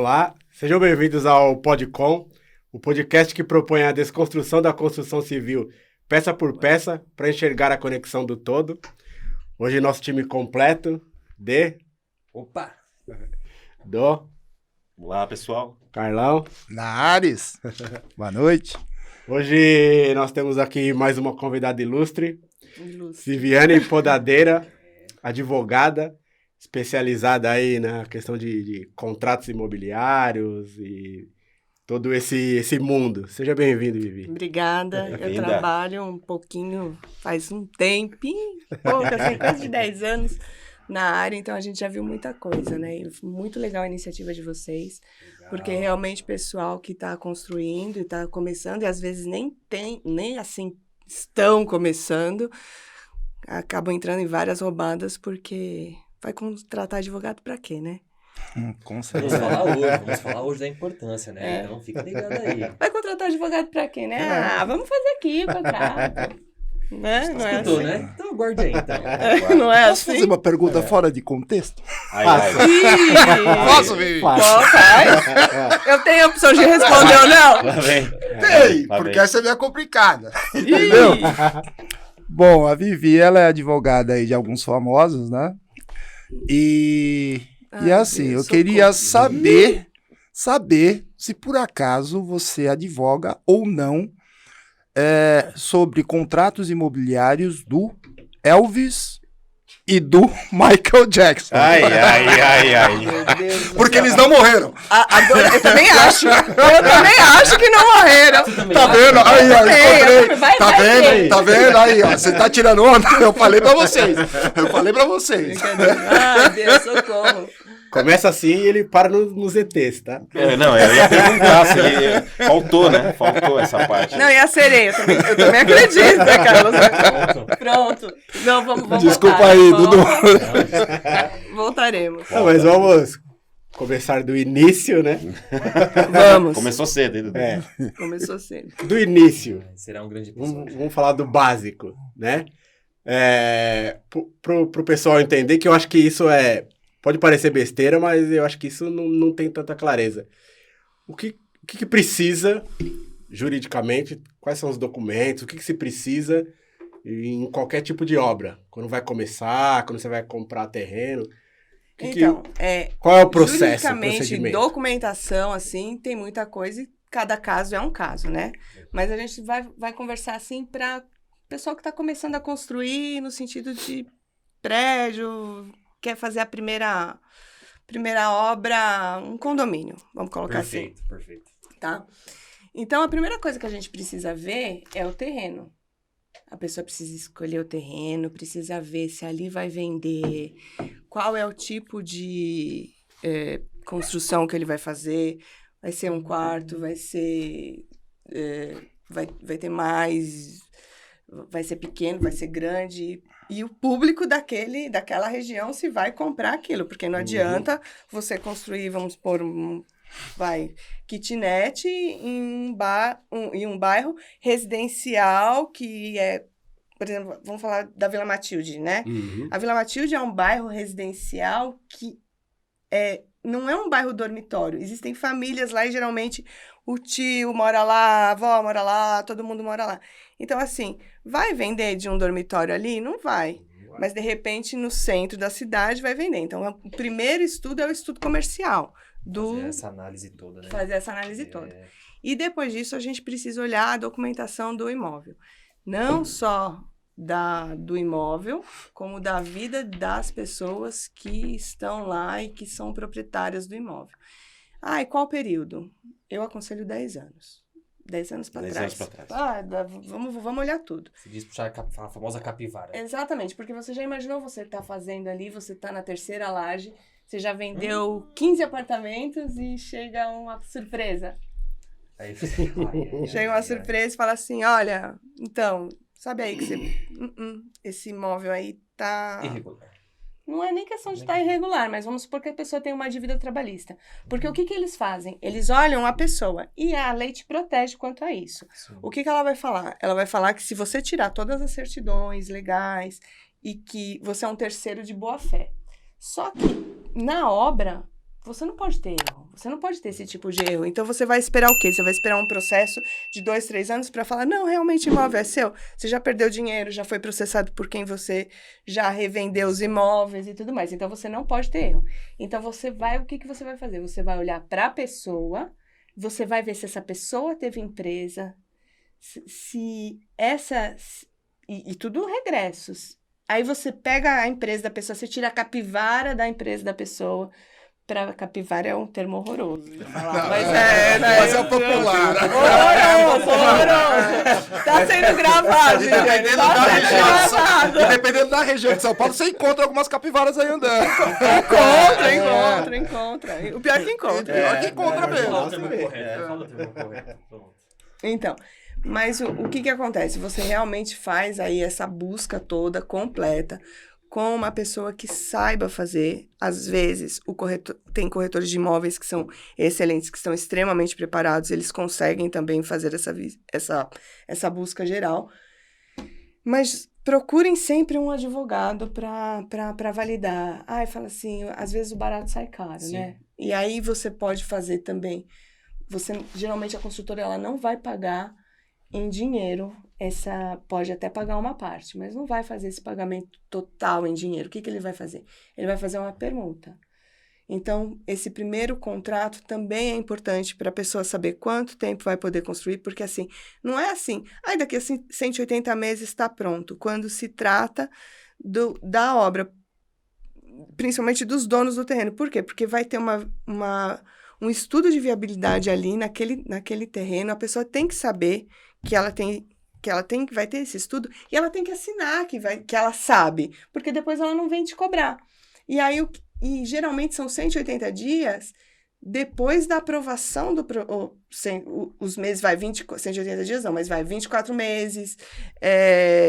Olá, sejam bem-vindos ao Podcom, o podcast que propõe a desconstrução da construção civil peça por peça para enxergar a conexão do todo. Hoje nosso time completo Olá, pessoal. Carlão. Nares. Boa noite. Hoje nós temos aqui mais uma convidada ilustre. Viviane Podadeira, advogada, especializada aí na questão de contratos imobiliários e todo esse mundo. Seja bem-vindo, Vivi. Obrigada. Eu trabalho um pouquinho, faz um tempinho, assim, quase de 10 anos na área, então a gente já viu muita coisa, né? E muito legal a iniciativa de vocês, porque realmente o pessoal que está construindo e está começando, e às vezes nem assim estão começando, acabam entrando em várias roubadas, porque vai contratar advogado para quê, né? Com certeza. Vamos falar hoje da importância, né? Então fica ligado aí. Vai contratar advogado para quê, né? Ah, vamos fazer aqui o contrato. Né? Não é assim. Né? Então aguarde aí, então. Não é Posso assim? fazer uma pergunta fora de contexto? Posso, Vivi? Faz. Eu tenho a opção de responder ou não? Tem, porque essa é meio complicada. Entendeu? Bom, a Vivi, ela é advogada aí de alguns famosos, né? E assim, eu queria saber se por acaso você advoga ou não sobre contratos imobiliários do Elvis e do Michael Jackson. Ai. Porque eles não morreram. Eu também acho. Que não morreram. Tá vendo? Aí, ó, encontrei. Vai, Tá vendo? Aí, ó, você tá tirando onda? Eu falei pra vocês. Ai, Deus, socorro. Começa assim e ele para nos ETs, tá? Eu ia perguntar se ele faltou, né? Faltou essa parte. Não, e a sereia? Eu também acredito, né, Carlos? Pronto. Não, vamos Desculpa voltar, aí, Dudu. Voltaremos. Não, mas vamos começar do início, né? Vamos. Começou cedo, hein, Dudu? Começou cedo. Do início. Será um grande episódio. Vamos falar do básico, né? Pro pessoal entender que eu acho que isso pode parecer besteira, mas eu acho que isso não tem tanta clareza. O que precisa, juridicamente, quais são os documentos, o que se precisa em qualquer tipo de obra? Quando vai começar, quando você vai comprar terreno. Qual é o processo, o procedimento? Documentação, assim, tem muita coisa e cada caso é um caso, né? Mas a gente vai conversar, assim, para o pessoal que está começando a construir no sentido de prédio, quer fazer a primeira obra, um condomínio, vamos colocar assim. Perfeito. Tá? Então, a primeira coisa que a gente precisa ver é o terreno. A pessoa precisa escolher o terreno, precisa ver se ali vai vender, qual é o tipo de construção que ele vai fazer. Vai ser um quarto, vai ser... vai ter mais... Vai ser pequeno, vai ser grande... E o público daquela região se vai comprar aquilo, porque não adianta você construir, vamos pôr, kitnet em um bairro residencial que é, por exemplo, vamos falar da Vila Matilde, né? A Vila Matilde é um bairro residencial que não é um bairro dormitório. Existem famílias lá e geralmente o tio mora lá, a avó mora lá, todo mundo mora lá. Então, assim, vai vender de um dormitório ali? Não vai. Mas, de repente, no centro da cidade vai vender. Então, o primeiro estudo é o estudo comercial. Fazer essa análise toda, né? Fazer essa análise toda. E depois disso, a gente precisa olhar a documentação do imóvel. Não só do imóvel, como da vida das pessoas que estão lá e que são proprietárias do imóvel. E qual período? Eu aconselho 10 anos. 10 anos para trás. Vamos olhar tudo. Você diz puxar a famosa capivara. Exatamente, porque você já imaginou você tá fazendo ali, você está na terceira laje, você já vendeu 15 apartamentos e chega uma surpresa. Aí chega uma surpresa e fala assim, olha, então, sabe aí que você... esse imóvel aí tá... irregular. Não é nem questão de estar irregular, mas vamos supor que a pessoa tem uma dívida trabalhista. Porque o que eles fazem? Eles olham a pessoa e a lei te protege quanto a isso. Sim. O que ela vai falar? Ela vai falar que se você tirar todas as certidões legais e que você é um terceiro de boa-fé. Só que na obra você não pode ter erro. Você não pode ter esse tipo de erro. Então, você vai esperar o quê? Você vai esperar um processo de 2, 3 anos para falar, não, realmente o imóvel é seu. Você já perdeu dinheiro, já foi processado por quem você já revendeu os imóveis e tudo mais. Então, você não pode ter erro. Então, o que você vai fazer? Você vai olhar para a pessoa, você vai ver se essa pessoa teve empresa, e tudo regressos. Aí você pega a empresa da pessoa, você tira a capivara da empresa da pessoa. Capivara é um termo horroroso de falar, mas é popular. Horroroso. Tá sendo gravado. Dependendo da região de São Paulo, você encontra algumas capivaras aí andando. Encontra. O pior que encontra. Mesmo. Fala o termo correto. Então, mas o que acontece? Você realmente faz aí essa busca toda completa com uma pessoa que saiba fazer. Às vezes, tem corretores de imóveis que são excelentes, que estão extremamente preparados, eles conseguem também fazer essa busca geral. Mas procurem sempre um advogado para validar. Fala assim, às vezes o barato sai caro, Sim. né? E aí você pode fazer também. Geralmente a construtora ela não vai pagar em dinheiro, pode até pagar uma parte, mas não vai fazer esse pagamento total em dinheiro. O que ele vai fazer? Ele vai fazer uma permuta. Então, esse primeiro contrato também é importante para a pessoa saber quanto tempo vai poder construir, porque assim, não é assim, daqui a 180 meses está pronto. Quando se trata da obra, principalmente dos donos do terreno. Por quê? Porque vai ter um estudo de viabilidade ali naquele terreno, a pessoa tem que saber que vai ter esse estudo e ela tem que assinar que ela sabe, porque depois ela não vem te cobrar. E geralmente são 180 dias depois da aprovação os meses 180 dias não, mas vai 24 meses,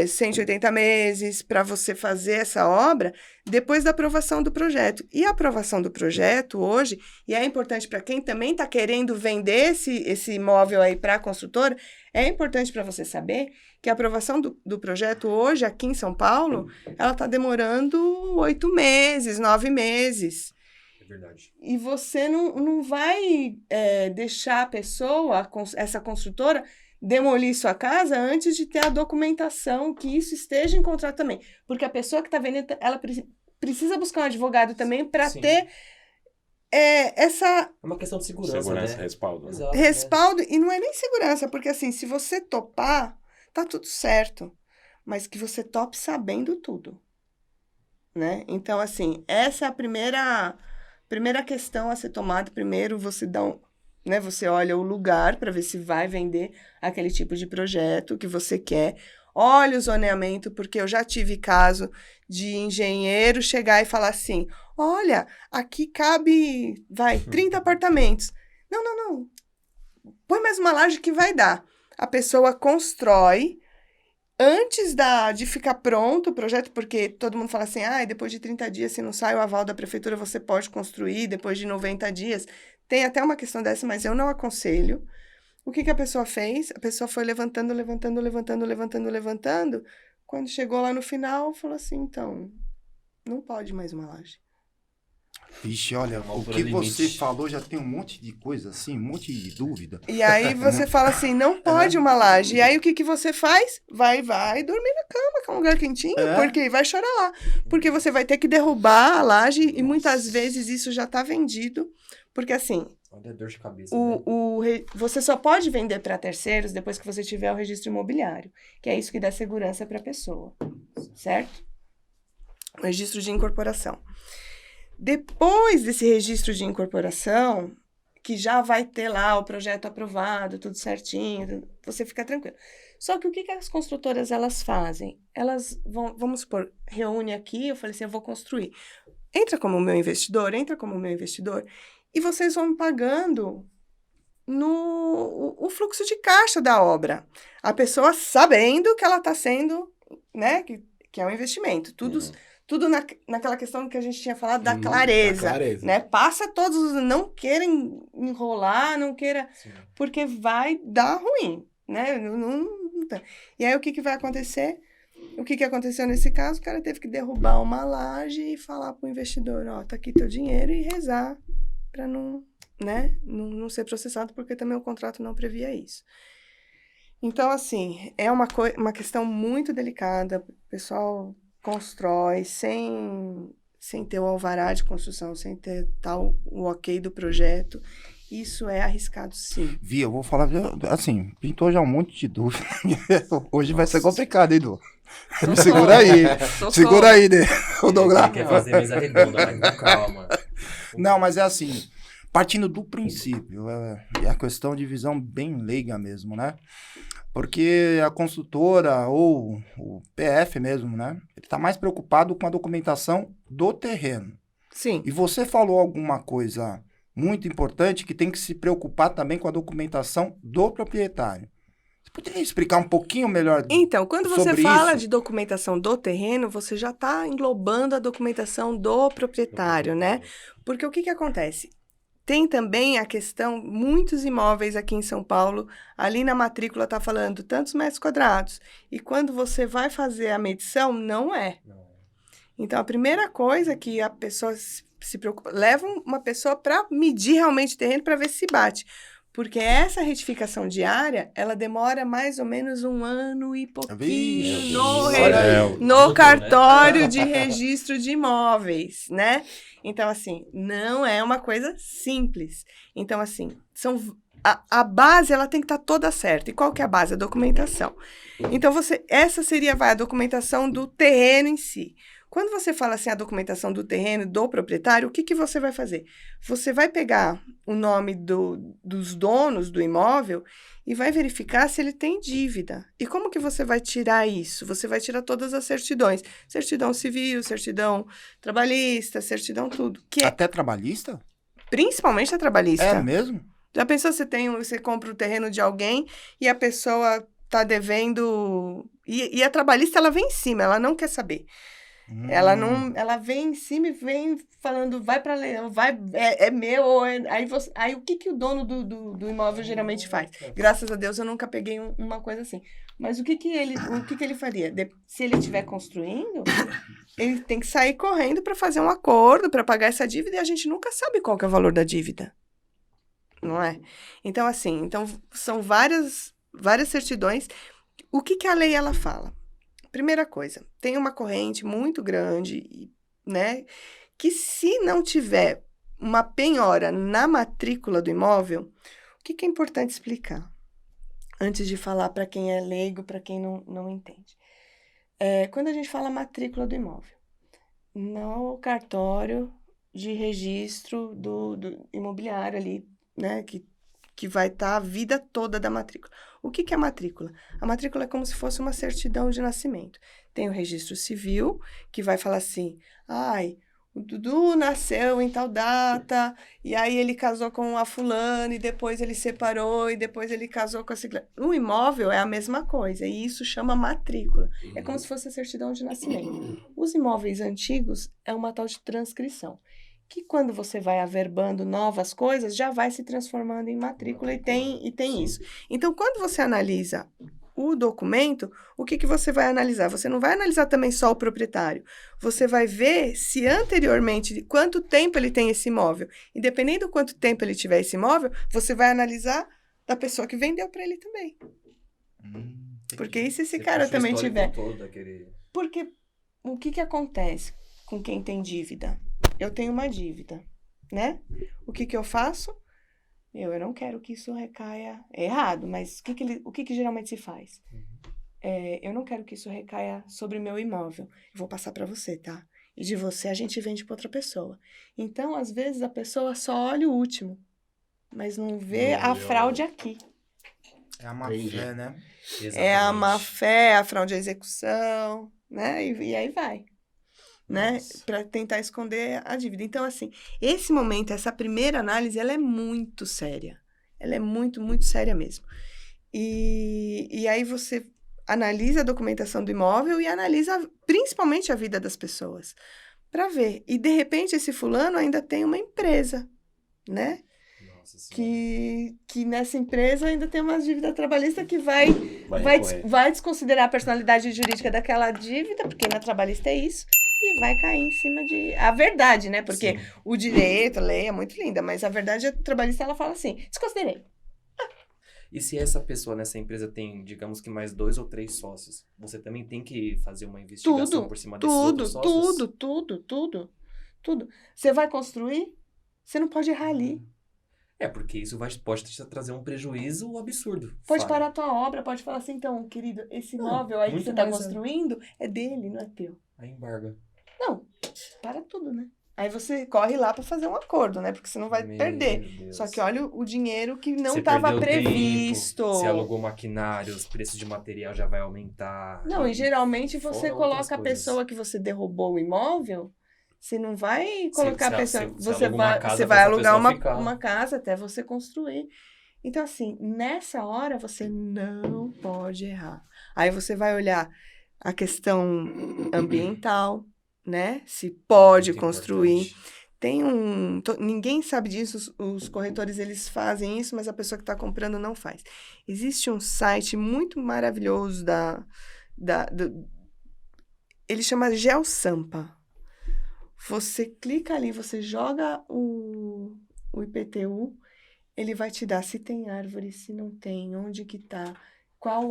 180 meses para você fazer essa obra depois da aprovação do projeto. E a aprovação do projeto hoje, e é importante para quem também está querendo vender esse imóvel aí para a construtora, é importante para você saber que a aprovação do projeto hoje aqui em São Paulo, ela está demorando 8 meses, 9 meses. Verdade. E você não vai deixar a pessoa, essa construtora, demolir sua casa antes de ter a documentação que isso esteja em contrato também. Porque a pessoa que está vendendo, ela precisa buscar um advogado também para ter essa... É uma questão de segurança, né? Respaldo. Exato, respaldo, e não é nem segurança, porque assim, se você topar, tá tudo certo. Mas que você tope sabendo tudo. Né? Então, assim, essa é a primeira questão a ser tomada. Primeiro, você você olha o lugar para ver se vai vender aquele tipo de projeto que você quer. Olha o zoneamento, porque eu já tive caso de engenheiro chegar e falar assim, olha, aqui cabe, 30 apartamentos. Não. Põe mais uma laje que vai dar. A pessoa constrói antes de ficar pronto o projeto, porque todo mundo fala assim, depois de 30 dias, se não sai o aval da prefeitura, você pode construir, depois de 90 dias. Tem até uma questão dessa, mas eu não aconselho. O que a pessoa fez? A pessoa foi levantando. Quando chegou lá no final, falou assim, então, não pode mais uma laje. Vixe, olha, o que você falou já tem um monte de coisa assim, um monte de dúvida. E aí você fala assim, não pode uma laje. E aí o que você faz? Vai dormir na cama, que é um lugar quentinho, porque vai chorar lá. Porque você vai ter que derrubar a laje e muitas vezes isso já está vendido. Porque assim, olha a dor de cabeça, você só pode vender para terceiros depois que você tiver o registro imobiliário, que é isso que dá segurança para a pessoa, certo? O registro de incorporação. Depois desse registro de incorporação, que já vai ter lá o projeto aprovado, tudo certinho, você fica tranquilo. Só que o que as construtoras elas fazem? Elas vamos supor, reúne aqui, eu falei assim, eu vou construir. Entra como meu investidor, e vocês vão me pagando o fluxo de caixa da obra. A pessoa sabendo que ela está sendo, né, que é um investimento. Tudo naquela questão que a gente tinha falado da clareza, né? Passa todos, não querem enrolar, não queira, porque vai dar ruim, né? E aí o que vai acontecer? O que aconteceu nesse caso? O cara teve que derrubar uma laje e falar para o investidor, tá aqui teu dinheiro e rezar para não, né, não ser processado, porque também o contrato não previa isso. Então, assim, é uma questão muito delicada. O pessoal constrói sem ter o alvará de construção, sem ter o ok do projeto. Isso é arriscado, sim. Vi, eu vou falar, assim, pintou já um monte de dúvida. Hoje vai ser complicado, hein, Du? Segura aí. Segura aí, né? O Douglas. Quer fazer mesa redonda, mas com calma. Não, mas é assim, partindo do princípio, é a questão de visão bem leiga mesmo, né? Porque a construtora ou o PF mesmo, né? Ele tá mais preocupado com a documentação do terreno. Sim. E você falou alguma coisa muito importante que tem que se preocupar também com a documentação do proprietário. Você poderia explicar um pouquinho melhor Então, quando você fala isso? de documentação do terreno, você já está englobando a documentação do proprietário, né? Porque o que acontece? Tem também a questão, muitos imóveis aqui em São Paulo, ali na matrícula está falando tantos metros quadrados. E quando você vai fazer a medição, não é. Então, a primeira coisa que a pessoa se preocupa, leva uma pessoa para medir realmente o terreno para ver se bate. Porque essa retificação diária, ela demora mais ou menos 1 ano e pouquinho no cartório de registro de imóveis, né? Então, assim, não é uma coisa simples. Então, assim, a base, ela tem que estar toda certa. E qual que é a base? A documentação. Então, essa seria a documentação do terreno em si. Quando você fala assim, a documentação do terreno, do proprietário, o que você vai fazer? Você vai pegar o nome dos donos do imóvel e vai verificar se ele tem dívida. E como que você vai tirar isso? Você vai tirar todas as certidões. Certidão civil, certidão trabalhista, certidão tudo. Até trabalhista? Principalmente a trabalhista. É mesmo? Já pensou, você compra o terreno de alguém e a pessoa está devendo... E a trabalhista, ela vem em cima, ela não quer saber. Ela vem em cima e vem falando, vai para leilão, é meu, aí o que o dono do imóvel geralmente faz? Graças a Deus eu nunca peguei uma coisa assim. Mas o que ele faria? Se ele estiver construindo, ele tem que sair correndo para fazer um acordo, para pagar essa dívida, e a gente nunca sabe qual que é o valor da dívida. Não é? Então, assim, são várias certidões. O que a lei ela fala? Primeira coisa, tem uma corrente muito grande, né, que se não tiver uma penhora na matrícula do imóvel, o que é importante explicar? Antes de falar para quem é leigo, para quem não entende. Quando a gente fala matrícula do imóvel, no cartório de registro do imobiliário ali, né, que vai estar a vida toda da matrícula. O que é a matrícula? A matrícula é como se fosse uma certidão de nascimento. Tem o registro civil, que vai falar assim, o Dudu nasceu em tal data, e aí ele casou com a fulana, e depois ele separou, e depois ele casou com a ciclana. No imóvel é a mesma coisa, e isso chama matrícula. É como se fosse a certidão de nascimento. Os imóveis antigos é uma tal de transcrição, que quando você vai averbando novas coisas, já vai se transformando em matrícula e tem isso. Então, quando você analisa o documento, o que você vai analisar? Você não vai analisar também só o proprietário. Você vai ver se anteriormente, quanto tempo ele tem esse imóvel. Independente do quanto tempo ele tiver esse imóvel, você vai analisar da pessoa que vendeu para ele também. Porque e se esse cara também tiver? Porque o que acontece com quem tem dívida? Eu tenho uma dívida, né? O que eu faço? Eu não quero que isso recaia... É errado, mas o que geralmente se faz? Eu não quero que isso recaia sobre o meu imóvel. Eu vou passar para você, tá? E de você a gente vende para outra pessoa. Então, às vezes, a pessoa só olha o último, mas não vê a fraude aqui. É a má-fé, né? Exatamente. É a má-fé, a fraude à execução, né? E aí vai. Né, para tentar esconder a dívida. Então, assim, esse momento, essa primeira análise, ela é muito séria. Ela é muito, muito séria mesmo. E aí você analisa a documentação do imóvel e analisa principalmente a vida das pessoas, para ver. E, de repente, esse fulano ainda tem uma empresa, né? Que nessa empresa ainda tem uma dívida trabalhista que vai desconsiderar a personalidade jurídica daquela dívida, porque na trabalhista é isso, e vai cair em cima de... A verdade, né? Porque Sim. o direito, a lei é muito linda, mas a verdade, a trabalhista, ela fala assim, desconsiderei. E se essa pessoa nessa empresa tem, digamos que mais 2 ou 3 sócios, você também tem que fazer uma investigação por cima desses outros sócios? Tudo. Você vai construir, você não pode errar ali. Porque isso pode te trazer um prejuízo absurdo. Pode Fala. parar a tua obra, pode falar assim, então, querido, esse imóvel aí que muito você está mais, construindo é dele, não é teu. Aí embarga. Não, para tudo, né? Aí você corre lá para fazer um acordo, né? Porque você não vai Meu perder. Deus. Só que olha o dinheiro que não Você estava perdeu previsto. tempo, você alugou maquinário, os preços de material já vai aumentar. Não, e geralmente Fora você outras coloca a coisas. pessoa que você derrubou o imóvel, você não vai colocar a pessoa. você Você aluga uma vai, casa você pra vai essa alugar pessoa ficar. uma casa até você construir. Então, assim, nessa hora você não pode errar. Aí você vai olhar a questão ambiental, né? Se pode Muito construir. importante. Tem ninguém sabe disso, os corretores eles fazem isso, mas a pessoa que está comprando não faz. Existe um site muito maravilhoso ele chama GeoSampa. Você clica ali, você joga o IPTU, ele vai te dar se tem árvore, se não tem, onde que tá, qual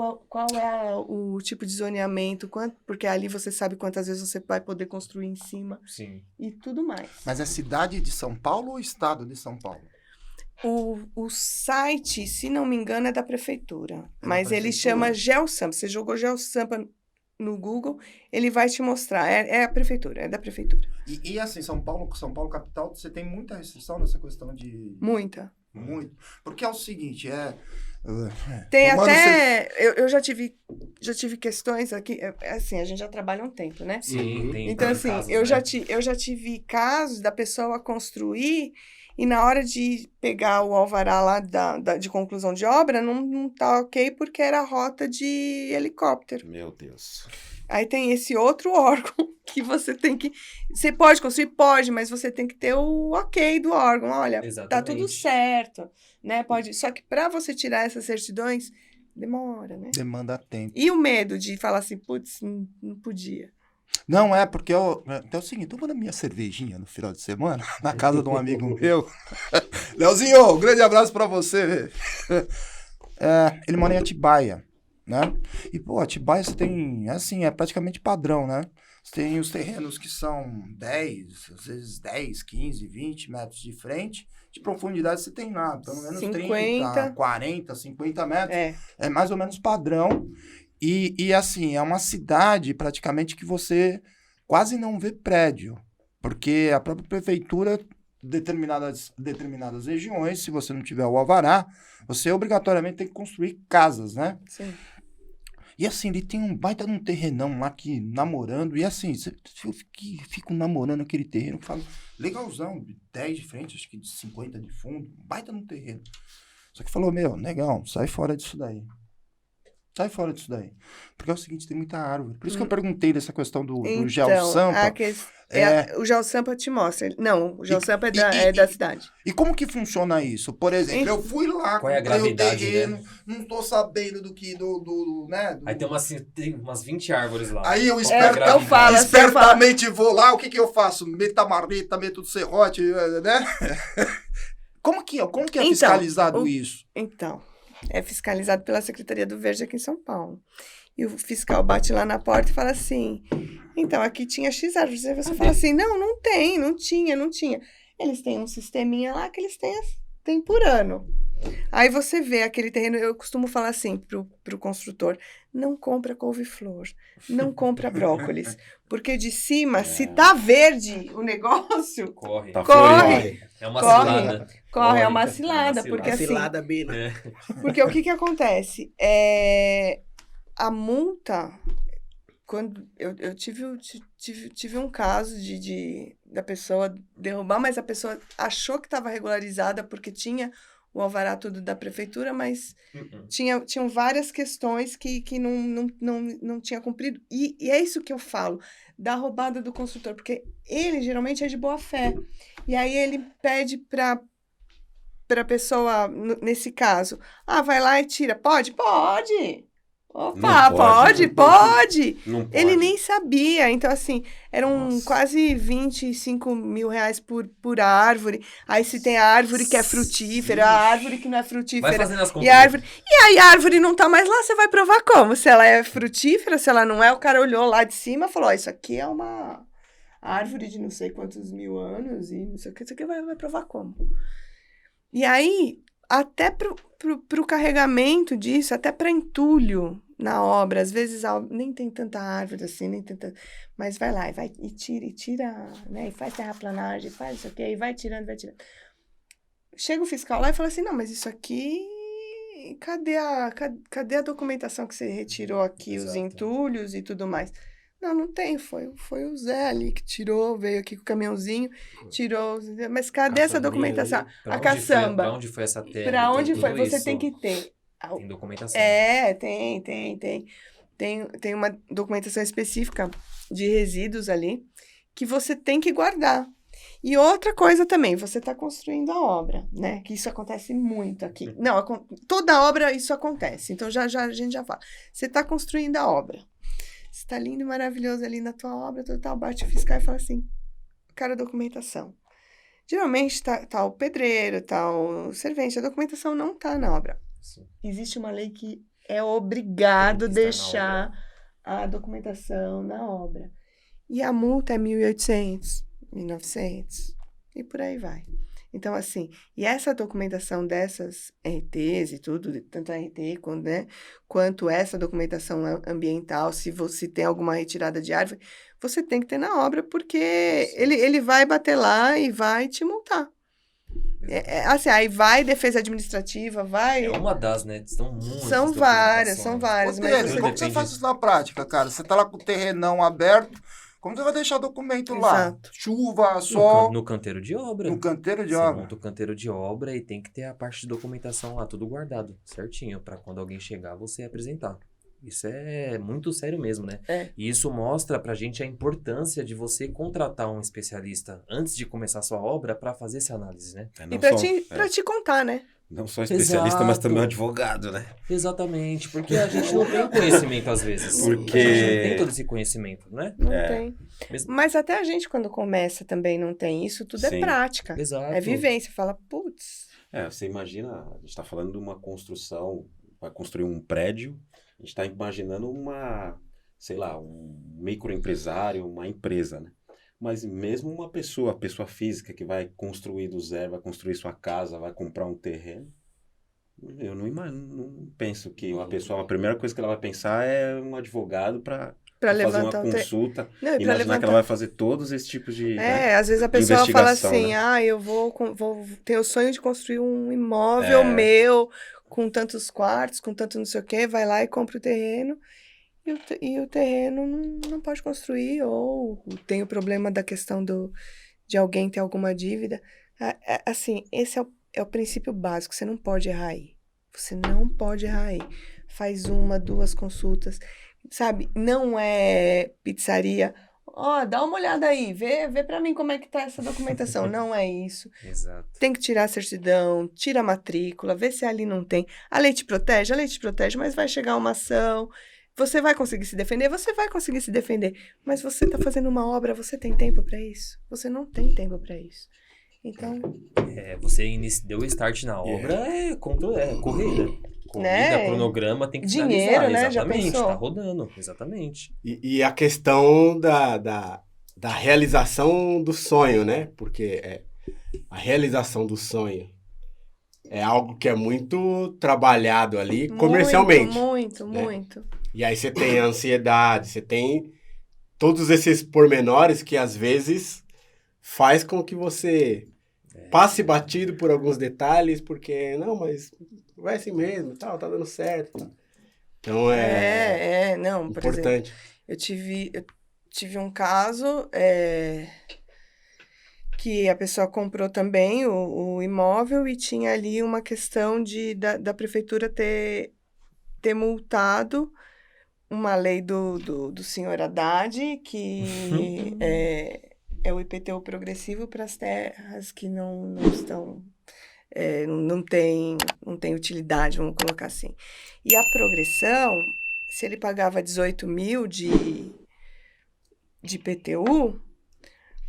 é o tipo de zoneamento, porque ali você sabe quantas vezes você vai poder construir em cima Sim. e tudo mais. Mas é cidade de São Paulo ou estado de São Paulo? O site, se não me engano, é da prefeitura. Mas ele prefeitura? chama GeoSampa. Você jogou GeoSampa no Google, ele vai te mostrar. É a prefeitura, é da prefeitura. E assim, São Paulo capital, você tem muita restrição nessa questão de... Muita. Muito. Porque é o seguinte, Tem Mano, até... Eu já tive questões aqui... Assim, a gente já trabalha há um tempo, né? Sim, tem. Então, tem assim, casos, eu né? já tive casos da pessoa construir e na hora de pegar o alvará lá de conclusão de obra, não tá ok porque era rota de helicóptero. Meu Deus. Aí tem esse outro órgão que você tem que... Você pode construir? Pode, mas você tem que ter o ok do órgão. Olha, tá tudo Exatamente. certo, né? Pode... Só que para você tirar essas certidões, demora, né? demanda tempo. E o medo de falar assim, putz, não podia. Não, porque é o seguinte, eu vou na minha cervejinha no final de semana, na casa de um amigo meu. Leozinho, um grande abraço pra você. Ele mora em Atibaia, né? E, pô, Atibaia você tem, assim, é praticamente padrão, né? Você tem os terrenos que são 10, às vezes 10, 15, 20 metros de frente. De profundidade você tem lá, pelo menos 50. 30, 40, 50 metros. É. É mais ou menos padrão. E assim, é uma cidade praticamente que você quase não vê prédio. Porque a própria prefeitura, determinadas regiões, se você não tiver o alvará, você obrigatoriamente tem que construir casas, né? Sim. E assim, ele tem um baita de um terrenão lá que namorando. E assim, eu fico namorando aquele terreno, eu falo, legalzão, 10 de frente, acho que de 50 de fundo, baita no terreno. Só que falou, negão, sai fora disso daí. Sai fora disso daí. Porque é o seguinte, tem muita árvore. Por isso que eu perguntei dessa questão do GeoSampa. O GeoSampa te mostra. Não, o GeoSampa é da cidade. E como que funciona isso? Por exemplo, eu fui lá, Qual é a comprei o gravidade, terreno, né? não tô sabendo né? Aí tem umas 20 árvores lá. Aí eu Qual é a gravidade? eu falo, espertamente vou lá, o que eu faço? Meto a marreta, meto o serrote, né? Como que é fiscalizado isso? Então, é fiscalizado pela Secretaria do Verde aqui em São Paulo. E o fiscal bate lá na porta e fala assim, então, aqui tinha X árvores. Aí você fala assim, não tem, não tinha. Eles têm um sisteminha lá que eles têm por ano. Aí você vê aquele terreno, eu costumo falar assim pro construtor, não compra couve-flor, não compra brócolis, porque de cima, se tá verde o negócio, Corre. Tá corre. É uma Corre. cilada. É uma cilada, porque assim... Cilada, Bina. Porque o que acontece? A multa, quando eu tive um caso da pessoa derrubar, mas a pessoa achou que estava regularizada porque tinha o alvará tudo da prefeitura, mas tinham várias questões que não tinha cumprido. E é isso que eu falo, da roubada do construtor, porque ele geralmente é de boa fé. E aí ele pede para a pessoa, nesse caso, vai lá e tira. Pode? Pode! Opa, Não pode. Não pode. Ele nem sabia. Então, assim, eram quase 25 mil reais por árvore. Aí se tem a árvore que é frutífera, a árvore que não é Vai frutífera. fazendo as contas. E aí a árvore não tá mais lá, você vai provar como? Se ela é frutífera, se ela não é, o cara olhou lá de cima e falou, isso aqui é uma árvore de não sei quantos mil anos e não sei o que, isso aqui vai provar como? E aí, até pro carregamento disso, até para entulho na obra, às vezes nem tem tanta árvore assim, nem tanta, mas vai lá e tira, né, e faz terraplanagem, faz isso aqui, e vai tirando. Chega o fiscal lá e fala assim, não, mas isso aqui, cadê a documentação que você retirou aqui, os entulhos e tudo mais? Não tem, foi o Zé ali que tirou, veio aqui com o caminhãozinho, tirou, mas cadê essa documentação? A caçamba. Pra onde foi essa terra? Pra onde Tudo foi? Você isso tem que ter. Tem documentação. Tem. Tem uma documentação específica de resíduos ali que você tem que guardar. E outra coisa também, você está construindo a obra, né? Que isso acontece muito aqui. Não, toda obra isso acontece. Então, a gente já fala. Você está construindo a obra. Você está lindo e maravilhoso ali na tua obra, total, bate o fiscal e fala assim, cara, documentação. Geralmente tá o pedreiro, tá o servente, a documentação não tá na obra. Sim. Existe uma lei que é obrigado Tem que deixar a documentação na obra. E a multa é 1.800, 1.900 e por aí vai. Então, assim, e essa documentação dessas RTs e tudo, tanto a RT quanto essa documentação ambiental, se você tem alguma retirada de árvore, você tem que ter na obra, porque ele vai bater lá e vai te multar. Assim, aí vai defesa administrativa, vai... É uma das, né? São várias. Ô, Mas Pedro, você como que você faz isso na prática, cara? Você tá lá com o terrenão aberto, como você vai deixar documento lá? Exato. Chuva, sol... No canteiro de obra. No canteiro de Você obra. monta o canteiro de obra e tem que ter a parte de documentação lá, tudo guardado, certinho, para quando alguém chegar, você apresentar. Isso é muito sério mesmo, né? E isso mostra pra gente a importância de você contratar um especialista antes de começar a sua obra para fazer essa análise, né? E pra te contar, né? Não só especialista, mas também um advogado, né? Exatamente, porque a gente não tem conhecimento às vezes. Porque... A gente não tem todo esse conhecimento, né? Não tem. Mas até a gente, quando começa, também não tem. Isso tudo Sim. é prática. Exato. É vivência. Fala, putz. Você imagina, a gente está falando de uma construção, vai construir um prédio, a gente está imaginando um microempresário, uma empresa, né? Mas mesmo uma pessoa física que vai construir do zero, vai construir sua casa, vai comprar um terreno, eu não penso que a primeira coisa que ela vai pensar é um advogado para fazer uma consulta, imaginar que ela vai fazer todos esses tipos de às vezes a pessoa fala assim, né? eu vou ter o sonho de construir um imóvel meu, com tantos quartos, com tanto não sei o quê, vai lá e compra o terreno, e o terreno não pode construir, ou tem o problema da questão de alguém ter alguma dívida. Assim, esse é o princípio básico, você não pode errar aí. Você não pode errar aí. Faz 1, 2 consultas, sabe? Não é pizzaria. Dá uma olhada aí, vê pra mim como é que tá essa documentação. Não é isso. Exato. Tem que tirar a certidão, tira a matrícula, vê se ali não tem. A lei te protege, mas vai chegar uma ação. Você vai conseguir se defender? Você vai conseguir se defender. Mas você tá fazendo uma obra, você tem tempo pra isso? Você não tem tempo pra isso. Então... você deu o start na obra, corrida. Corrida, cronograma, tem que dinheiro, finalizar. Né? Exatamente, Já pensou? tá rodando, exatamente. E a questão da realização do sonho, né? Porque a realização do sonho é algo que é muito trabalhado ali comercialmente. Muito. E aí você tem a ansiedade, você tem todos esses pormenores que às vezes faz com que você passe batido por alguns detalhes, porque, não, mas vai assim mesmo, tá dando certo. Então não, por importante. Exemplo, eu tive um caso que a pessoa comprou também o imóvel e tinha ali uma questão da prefeitura ter multado uma lei do senhor Haddad, que é o IPTU progressivo para as terras que não estão... não tem utilidade, vamos colocar assim. E a progressão, se ele pagava 18 mil de IPTU,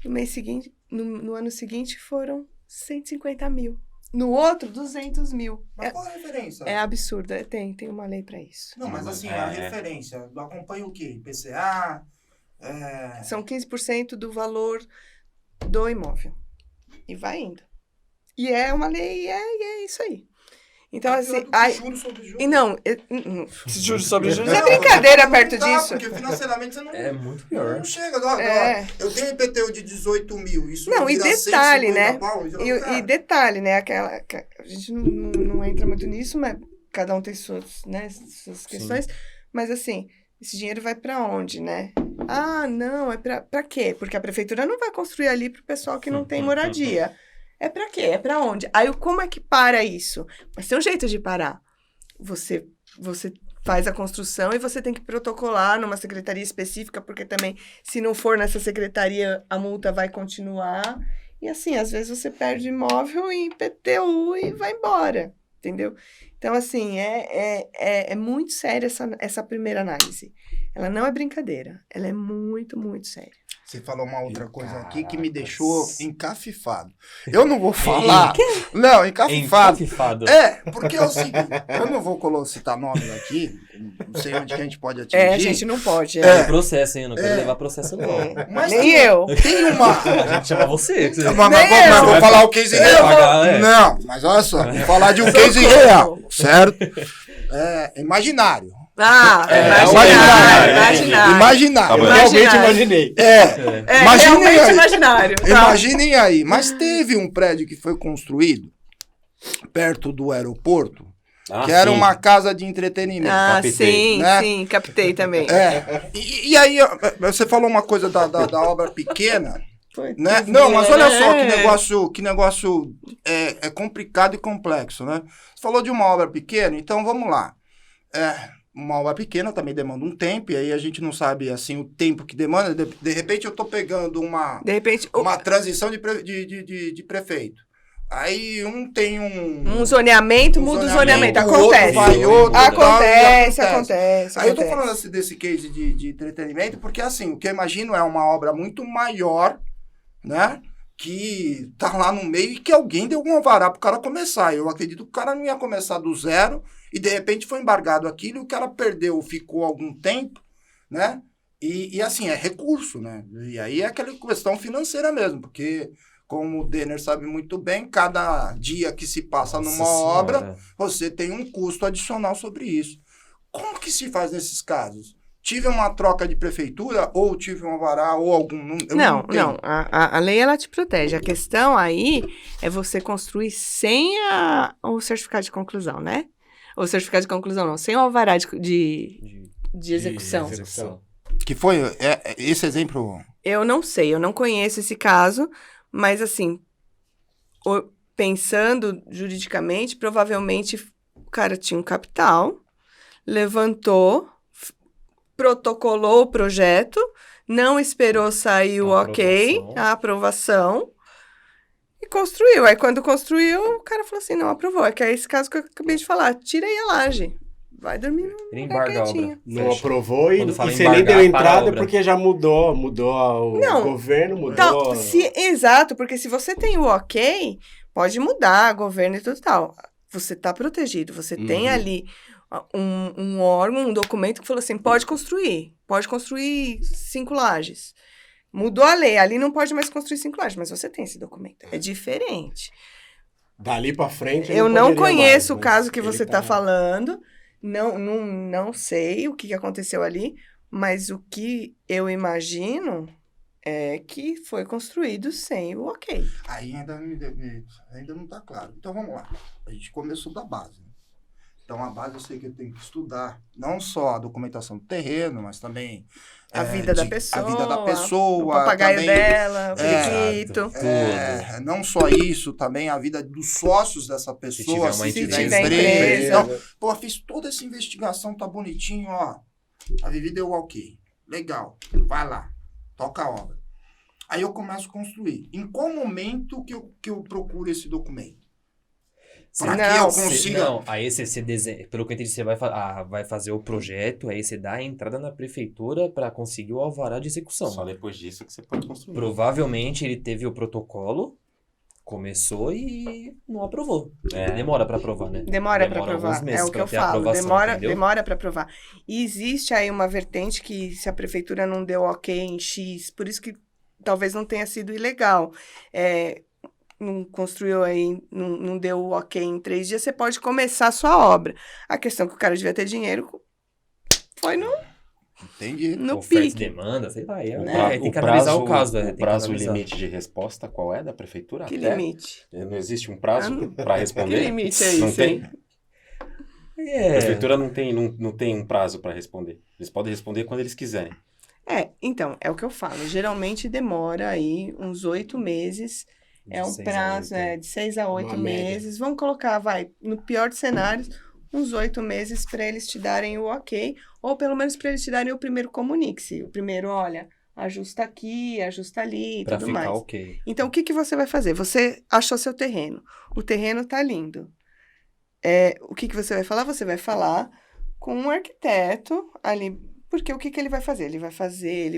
no mês seguinte, no ano seguinte foram 150 mil. No outro, 200 mil. Mas qual a referência? É absurdo, tem uma lei para isso. Não, mas assim, a referência, acompanha o quê? IPCA? São 15% do valor do imóvel. E vai indo. E é uma lei, é isso aí. Então, assim... Juros sobre juros. E não, juros sobre juros é brincadeira perto disso. Porque financeiramente você não... É muito pior. Não chega. Eu tenho IPTU de 18 mil. Isso não, e detalhe, né? Pau, E detalhe, né? A gente não entra muito nisso, mas cada um tem suas questões. Mas, assim, esse dinheiro vai para onde, né? Ah, não, é para quê? Porque a prefeitura não vai construir ali para o pessoal que não tem moradia. É pra quê? É pra onde? Aí, como é que para isso? Mas tem um jeito de parar. Você faz a construção e você tem que protocolar numa secretaria específica, porque também, se não for nessa secretaria, a multa vai continuar. E assim, às vezes você perde imóvel em IPTU e vai embora, entendeu? Então, assim, é muito séria essa primeira análise. Ela não é brincadeira. Ela é muito, muito séria. Você falou uma outra coisa aqui que me deixou encafifado. Eu não vou falar. Não, encafifado. Porque é o seguinte, eu não vou citar nomes aqui, não sei onde que a gente pode atingir. A gente não pode. Processo, hein? Eu não quero levar processo, não. Mas nem eu. Tem uma... A gente chama você. Mas vou falar o case real. Não, mas olha só, vou falar de um case real, certo? Imaginário. Imaginário. Realmente imaginei. Realmente imaginário. Imaginem aí. Mas teve um prédio que foi construído perto do aeroporto, que era uma casa de entretenimento. Sim, sim, captei também. E aí, você falou uma coisa da obra pequena, né? Não, mas olha só que negócio é complicado e complexo, né? Você falou de uma obra pequena, então vamos lá. Uma obra pequena também demanda um tempo, e aí a gente não sabe, assim, o tempo que demanda. De repente eu tô pegando uma transição de prefeito. Aí tem um zoneamento, muda o zoneamento. Acontece. Acontece. Aí eu tô falando desse case de entretenimento, porque, assim, o que eu imagino é uma obra muito maior, né? Que tá lá no meio e que alguém deu um alvará pro cara começar. Eu acredito que o cara não ia começar do zero e de repente foi embargado aquilo e o cara ficou algum tempo, né? E assim, é recurso, né? E aí é aquela questão financeira mesmo, porque, como o Denner sabe muito bem, cada dia que se passa numa obra, você tem um custo adicional sobre isso. Como que se faz nesses casos? Tive uma troca de prefeitura, ou tive um alvará, ou algum... Não. A lei, ela te protege. A questão aí é você construir sem o certificado de conclusão, né? O certificado de conclusão não, sem o alvará de execução. Que foi esse exemplo? Eu não sei, eu não conheço esse caso, mas assim, pensando juridicamente, provavelmente o cara tinha um capital, levantou, protocolou o projeto, não esperou sair o a aprovação, e construiu. Aí, quando construiu, o cara falou assim, não aprovou. É que é esse caso que eu acabei de falar. Tira aí a laje. Vai dormir no lugar quietinho. Não aprovou e você nem deu entrada porque já mudou o governo, mudou... Então, exato, porque se você tem o ok, pode mudar governo e tudo tal. Você está protegido, você tem ali... Um órgão, um documento que falou assim, pode construir 5 lajes. Mudou a lei, ali não pode mais construir 5 lajes, mas você tem esse documento. É diferente. Dali pra frente... Eu não conheço o caso que você está falando, não sei o que aconteceu ali, mas o que eu imagino é que foi construído sem o ok. Aí ainda não está claro. Então vamos lá. A gente começou da base. Então, a base eu sei que eu tenho que estudar não só a documentação do terreno, mas também... A vida da pessoa, o papagaio também, dela, o periquito. Não só isso, também a vida dos sócios dessa pessoa, se tiver empresa. Então, fiz toda essa investigação, tá bonitinho, ó. A Vivi deu ok. Legal. Vai lá. Toca a obra. Aí eu começo a construir. Em qual momento que eu procuro esse documento? Pra que Não, eu consiga... Não, aí você desenha, pelo que eu entendi, você vai fazer o projeto, aí você dá a entrada na prefeitura para conseguir o alvará de execução. Só depois disso que você pode construir. Provavelmente ele teve o protocolo, começou e não aprovou. Demora para aprovar, né? Demora para aprovar, alguns meses é o que pra eu ter a falo, aprovação, entendeu? demora para aprovar. E existe aí uma vertente que se a prefeitura não deu ok em X, por isso que talvez não tenha sido ilegal, não construiu aí, não deu o ok em 3 dias, você pode começar a sua obra. A questão é que o cara devia ter dinheiro foi no Entendi. Oferta e pique. demanda, sei lá. O Tem que analisar o caso. O tem que prazo analisar. limite de resposta, qual é da prefeitura? Que Até? limite? Não existe um prazo para Que responder? limite é Não isso, tem? hein? A prefeitura não tem um prazo para responder. Eles podem responder quando eles quiserem. Então, é o que eu falo. Geralmente demora aí uns 8 meses. É um 6 a prazo 8, de 6 a 8 Uma média. meses. Vamos colocar, no pior dos cenários, uns 8 meses para eles te darem o ok. Ou pelo menos para eles te darem o primeiro comunique-se. O primeiro, olha, ajusta aqui, ajusta ali e Pra tudo ficar mais. ok. Então, o que você vai fazer? Você achou seu terreno. O terreno tá lindo. O que você vai falar? Você vai falar com um arquiteto ali. Porque o que ele vai fazer? Ele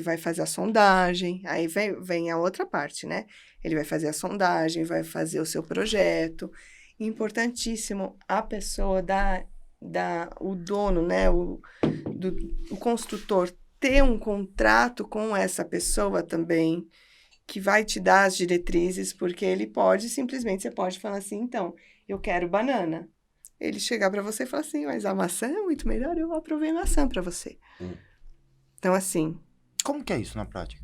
vai fazer a sondagem. Aí vem a outra parte, né? Ele vai fazer a sondagem, vai fazer o seu projeto. Importantíssimo a pessoa o dono, né? O construtor ter um contrato com essa pessoa também, que vai te dar as diretrizes, porque ele pode, simplesmente, você pode falar assim, então, eu quero banana. Ele chegar para você e falar assim, mas a maçã é muito melhor, eu aprovei maçã para você. Então, assim... Como que é isso na prática?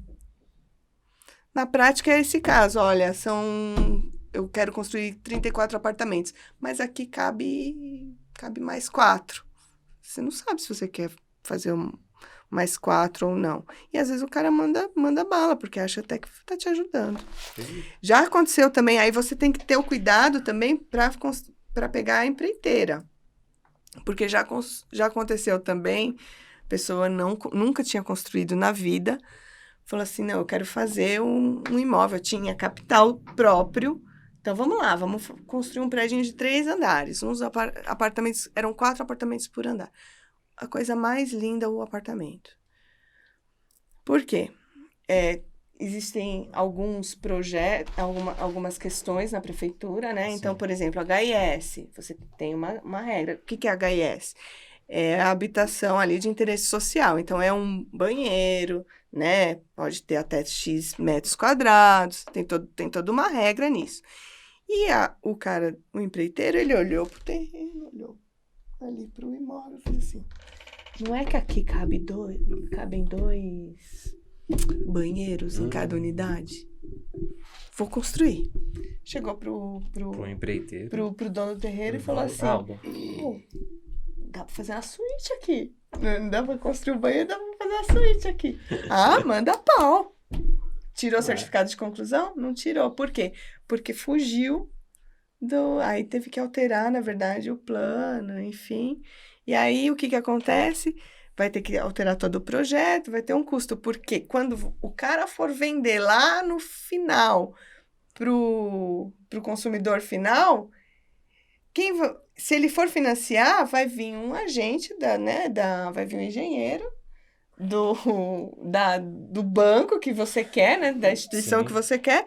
Na prática é esse caso, olha, eu quero construir 34 apartamentos, mas aqui cabe mais 4. Você não sabe se você quer fazer mais 4 ou não. E às vezes o cara manda bala, porque acha até que tá te ajudando. Já aconteceu também, aí você tem que ter o cuidado também para pegar a empreiteira. Porque já aconteceu também, a pessoa nunca tinha construído na vida, falou assim, não, eu quero fazer um imóvel, tinha capital próprio, então vamos lá, vamos construir um prédio de 3 andares, uns apartamentos, eram 4 apartamentos por andar. A coisa mais linda, o apartamento. Por quê? Existem alguns projetos, algumas questões na prefeitura, né? Sim. Então, por exemplo, HIS, você tem uma regra. O que é HIS? É a habitação ali de interesse social. Então, é um banheiro, né? Pode ter até X metros quadrados, tem toda uma regra nisso. E o empreiteiro, ele olhou pro terreno, olhou ali pro imóvel, fez assim, não é que aqui cabem 2 banheiros em cada unidade? Vou construir. Chegou pro empreiteiro. Pro dono do terreiro e falou assim, dá pra fazer uma suíte aqui. Não dá pra construir um banheiro, dá pra fazer uma suíte aqui. Manda pau. Tirou o certificado de conclusão? Não tirou. Por quê? Porque fugiu aí teve que alterar, na verdade, o plano, enfim. E aí, o que acontece? Vai ter que alterar todo o projeto, vai ter um custo. Porque quando o cara for vender lá no final pro consumidor final, se ele for financiar, vai vir um agente vai vir um engenheiro do banco que você quer, né? Da instituição Sim. que você quer,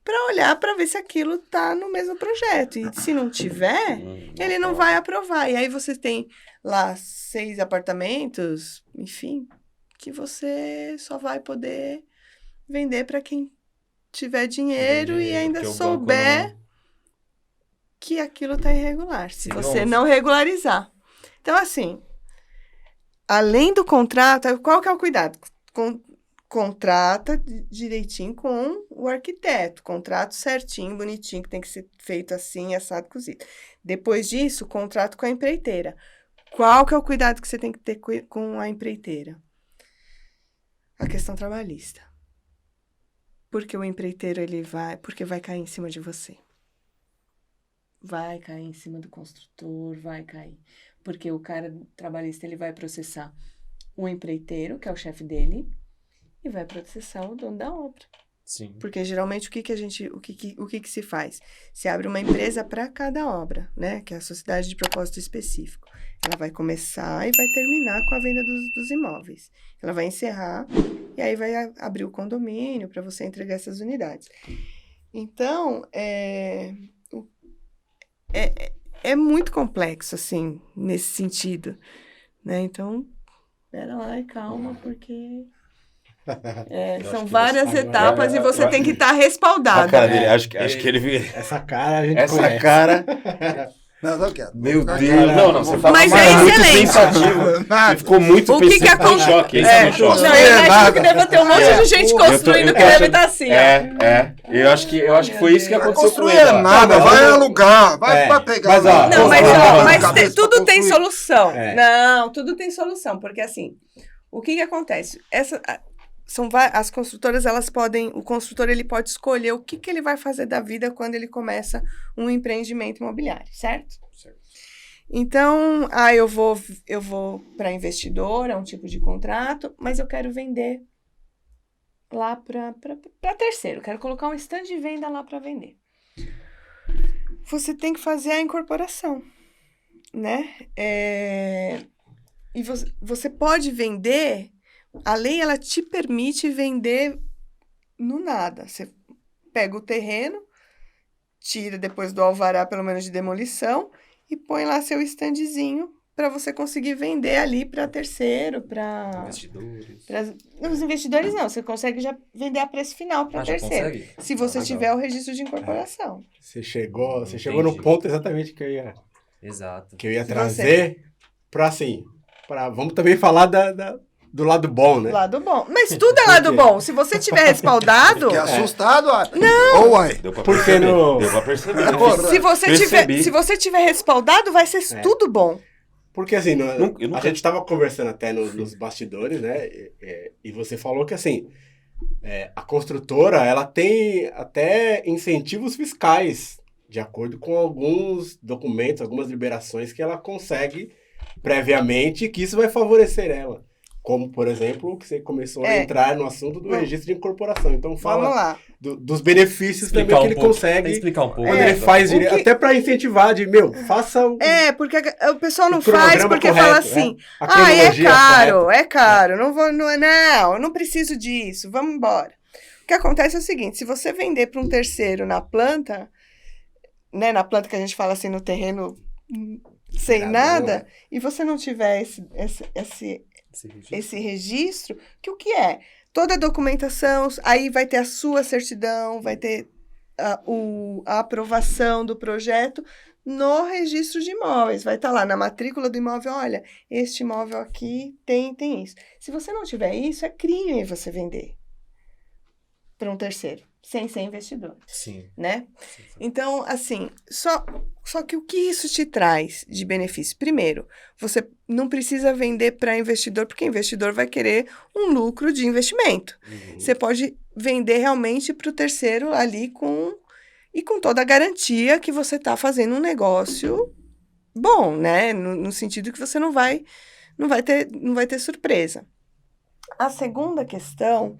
para olhar para ver se aquilo tá no mesmo projeto. E se não tiver, ele não vai aprovar. E aí você tem lá 6 apartamentos, enfim, que você só vai poder vender para quem tiver dinheiro e ainda souber que aquilo tá irregular. Se você não regularizar. Então, assim, além do contrato, qual que é o cuidado? Contrata direitinho com o arquiteto, contrato certinho, bonitinho, que tem que ser feito assim, assado, cozido. Depois disso, contrato com a empreiteira. Qual que é o cuidado que você tem que ter com a empreiteira? A questão trabalhista. Porque o empreiteiro, porque vai cair em cima de você. Vai cair em cima do construtor, vai cair. Porque o cara trabalhista, ele vai processar o empreiteiro, que é o chefe dele, e vai processar o dono da obra. Sim. Porque geralmente o que se faz? Se abre uma empresa para cada obra, né? Que é a sociedade de propósito específico. Ela vai começar e vai terminar com a venda dos imóveis. Ela vai encerrar e aí vai abrir o condomínio para você entregar essas unidades. Então, é muito complexo, assim, nesse sentido, né? Então, pera lá e calma, porque são várias etapas e você tem que estar respaldado. A cara dele, acho que ele... Essa cara a gente Essa conhece. cara... Não, não quero. Meu Deus. Não, você fala Mas muito excelente. pensativo. Você ficou muito O que pensativo. Em choque. Em choque. Não, eu imagino que deve ter um monte de gente construindo que deve estar assim, ó. Eu acho que foi isso que aconteceu com ele. Construir nada, vai alugar, vai pegar. Mas, ó, Não, mas cabeça tudo pra tem construir. solução. É. Não, tudo tem solução, porque assim, o que acontece? As construtoras, o construtor ele pode escolher o que ele vai fazer da vida quando ele começa um empreendimento imobiliário, certo? Então, eu vou para investidor, é um tipo de contrato, mas eu quero vender lá para terceiro, quero colocar um stand de venda lá para vender. Você tem que fazer a incorporação, né? E você pode vender, a lei ela te permite vender no nada. Você pega o terreno, tira depois do alvará, pelo menos de demolição, e põe lá seu standzinho para você conseguir vender ali para terceiro, para Investidores. Os investidores não, você consegue já vender a preço final para Já terceiro, consegue? se você Legal. tiver o registro de incorporação. Você chegou Entendi. no ponto exatamente que eu ia Exato. trazer para assim, vamos também falar do lado bom, né? Lado bom. Mas tudo é lado bom. Se você tiver respaldado, Fiquei assustado, Não! Ou uai. Deu pra Porque perceber. no- Deu pra perceber. se você tiver respaldado, vai ser tudo bom. Porque assim, Eu nunca- a gente tava conversando até nos bastidores, né? E você falou que assim, a construtora, ela tem até incentivos fiscais, de acordo com alguns documentos, algumas liberações que ela consegue previamente, que isso vai favorecer ela. Como, por exemplo, que você começou a entrar no assunto do registro de incorporação. Então Vamos fala lá. dos benefícios Explicar também que um ele pouco. consegue Tem que explicar um pouco. quando ele faz o direito. que- Até para incentivar, faça o Porque o pessoal não o cronograma faz porque correto, fala assim, a cronologia é caro, eu não preciso disso, vamos embora. O que acontece é o seguinte, se você vender para um terceiro na planta, né, na planta que a gente fala assim, no terreno sem nada, e você não tiver esse registro, que o que é? Toda a documentação, aí vai ter a sua certidão, vai ter a aprovação do projeto no registro de imóveis. Vai estar lá na matrícula do imóvel, olha, este imóvel aqui tem isso. Se você não tiver isso, é crime você vender para um terceiro, sem ser investidor, Sim. né? Então, assim, só que o que isso te traz de benefício? Primeiro, você não precisa vender para investidor, porque investidor vai querer um lucro de investimento. Você pode vender realmente para o terceiro ali com toda a garantia que você está fazendo um negócio bom, né? No sentido que você não vai ter surpresa. A segunda questão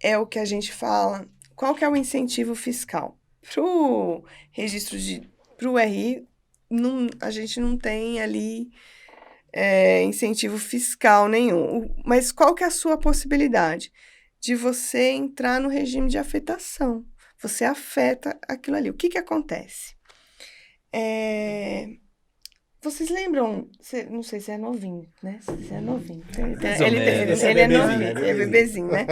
é o que a gente fala, qual que é o incentivo fiscal? Para o registro para o RI, a gente não tem ali incentivo fiscal nenhum. Mas qual que é a sua possibilidade? De você entrar no regime de afetação. Você afeta aquilo ali. O que acontece? Vocês lembram? Não sei se é novinho, né? Se é novinho. Ele é novinho, é bebezinho, né?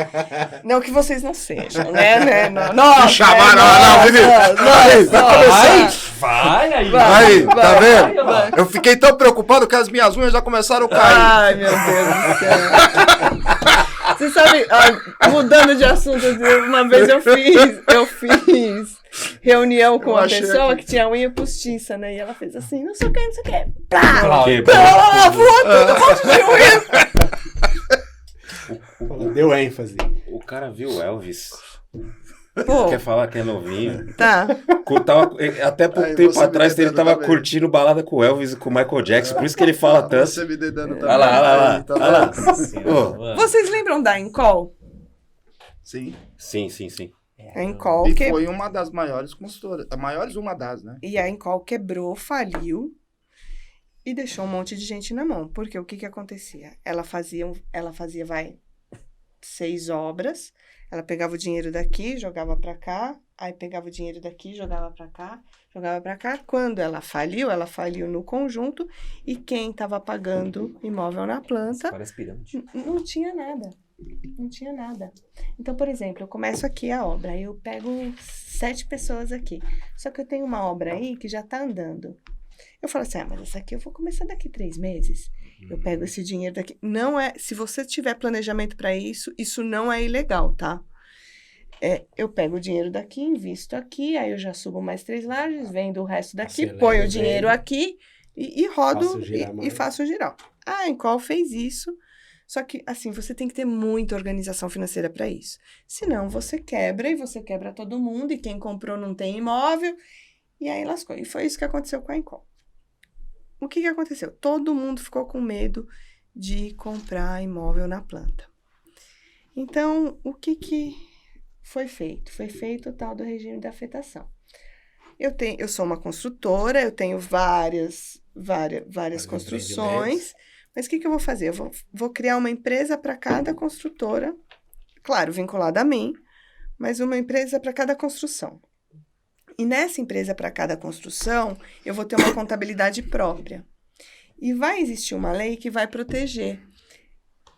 Não que vocês não sejam, né? Não, chamaram, Vivi. Vai aí. Aí, tá vendo? vai. Eu fiquei tão preocupado que as minhas unhas já começaram a cair. Ai, meu Deus do céu. Você sabe, mudando de assunto, uma vez eu fiz reunião com uma pessoa que tinha unha postiça, né? E ela fez assim, não sei o que. Plá! Voou tudo, um monte de unha. Deu ênfase. O cara viu o Elvis. Pô, Quer falar que é novinho. tá. Até pouco Aí tempo você me atrás ele dedando tava também. curtindo balada com o Elvis e com o Michael Jackson. Por isso que ele fala tanto. Você me dedando também. Olha lá. Tá Olha lá. vendo? Ô, Vocês lembram da Encol? Sim. Sim. A Encol E foi uma das maiores construtoras. A maiores, uma das, né? E a Encol quebrou, faliu e deixou um monte de gente na mão. Porque o que acontecia? Ela fazia 6 obras, ela pegava o dinheiro daqui, jogava para cá, aí pegava o dinheiro daqui, jogava para cá, jogava para cá. Quando ela faliu no conjunto e quem estava pagando imóvel na planta Parece pirâmide. não tinha nada. Não tinha nada. Então, por exemplo, eu começo aqui a obra, aí eu pego 7 pessoas aqui. Só que eu tenho uma obra aí que já está andando. Eu falo assim, mas essa aqui eu vou começar daqui 3 meses. Eu pego esse dinheiro daqui. Não é, se você tiver planejamento para isso, isso não é ilegal, tá? Eu pego o dinheiro daqui, invisto aqui, aí eu já subo mais 3 lajes, vendo o resto daqui, ponho o dinheiro aqui e rodo e faço girar. A Encol fez isso, só que, assim, você tem que ter muita organização financeira para isso. Senão, você quebra e você quebra todo mundo e quem comprou não tem imóvel e aí lascou. E foi isso que aconteceu com a Encol. O que aconteceu? Todo mundo ficou com medo de comprar imóvel na planta. Então, o que foi feito? Foi feito o tal do regime de afetação. Eu sou uma construtora, eu tenho várias construções, mas o que eu vou fazer? Eu vou criar uma empresa para cada construtora, claro, vinculada a mim, mas uma empresa para cada construção. E nessa empresa para cada construção, eu vou ter uma contabilidade própria. E vai existir uma lei que vai proteger.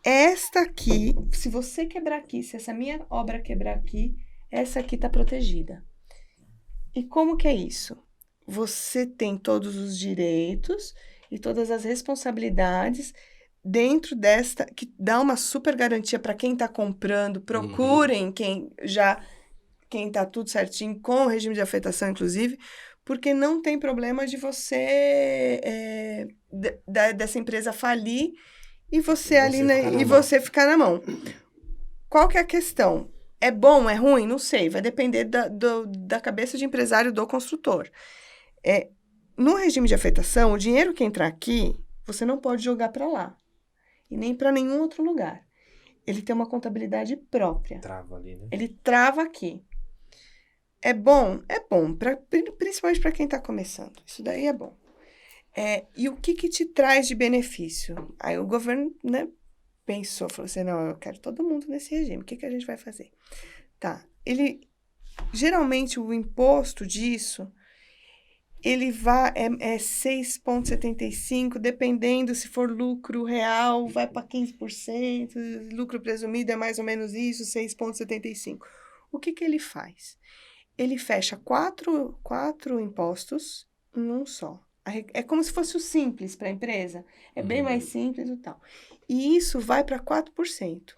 Esta aqui, se você quebrar aqui, se essa minha obra quebrar aqui, essa aqui está protegida. E como que é isso? Você tem todos os direitos e todas as responsabilidades dentro desta, que dá uma super garantia para quem está comprando. Procurem quem está tudo certinho, com o regime de afetação, inclusive, porque não tem problema de você, dessa empresa falir e você você ficar na mão. Qual que é a questão? É bom, é ruim? Não sei, vai depender da cabeça de empresário do construtor. No regime de afetação, o dinheiro que entrar aqui, você não pode jogar para lá, e nem para nenhum outro lugar. Ele tem uma contabilidade própria. Trava ali, né? Ele trava aqui. É bom, principalmente para quem está começando. Isso daí é bom. E o que te traz de benefício? Aí o governo, né, pensou, falou assim, não, eu quero todo mundo nesse regime. O que a gente vai fazer? Tá, geralmente o imposto disso, ele é 6,75, dependendo se for lucro real, vai para 15%, lucro presumido é mais ou menos isso, 6,75. O que ele faz? Ele fecha 4 impostos em um só. É como se fosse o simples para a empresa. É bem mais simples e tal. E isso vai para 4%.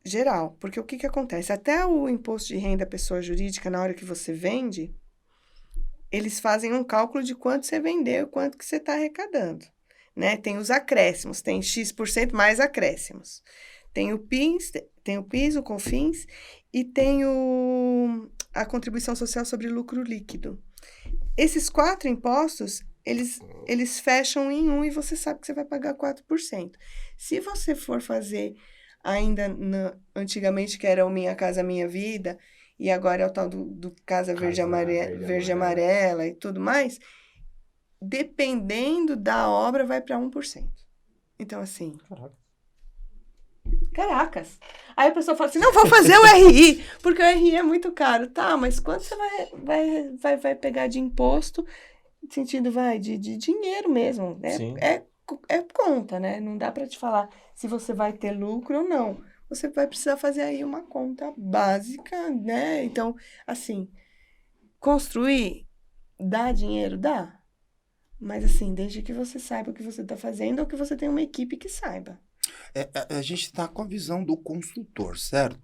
Geral. Porque o que acontece? Até o imposto de renda pessoa jurídica, na hora que você vende, eles fazem um cálculo de quanto você vendeu, quanto que você está arrecadando. Né? Tem os acréscimos. Tem X% mais acréscimos. Tem o PIS, o COFINS e tem a contribuição social sobre lucro líquido. Esses 4 impostos, eles fecham em um e você sabe que você vai pagar 4%. Se você for fazer ainda antigamente, que era o Minha Casa Minha Vida, e agora é o tal do Casa Verde Amarela e tudo mais, dependendo da obra, vai para 1%. Então, assim... Caracas. Aí a pessoa fala assim, não, vou fazer o RI, porque o RI é muito caro. Tá, mas quanto você vai pegar de imposto, no sentido, de dinheiro mesmo. É conta, né? Não dá para te falar se você vai ter lucro ou não. Você vai precisar fazer aí uma conta básica, né? Então, assim, construir, dá dinheiro? Dá. Mas, assim, desde que você saiba o que você está fazendo ou que você tenha uma equipe que saiba. A gente está com a visão do construtor, certo?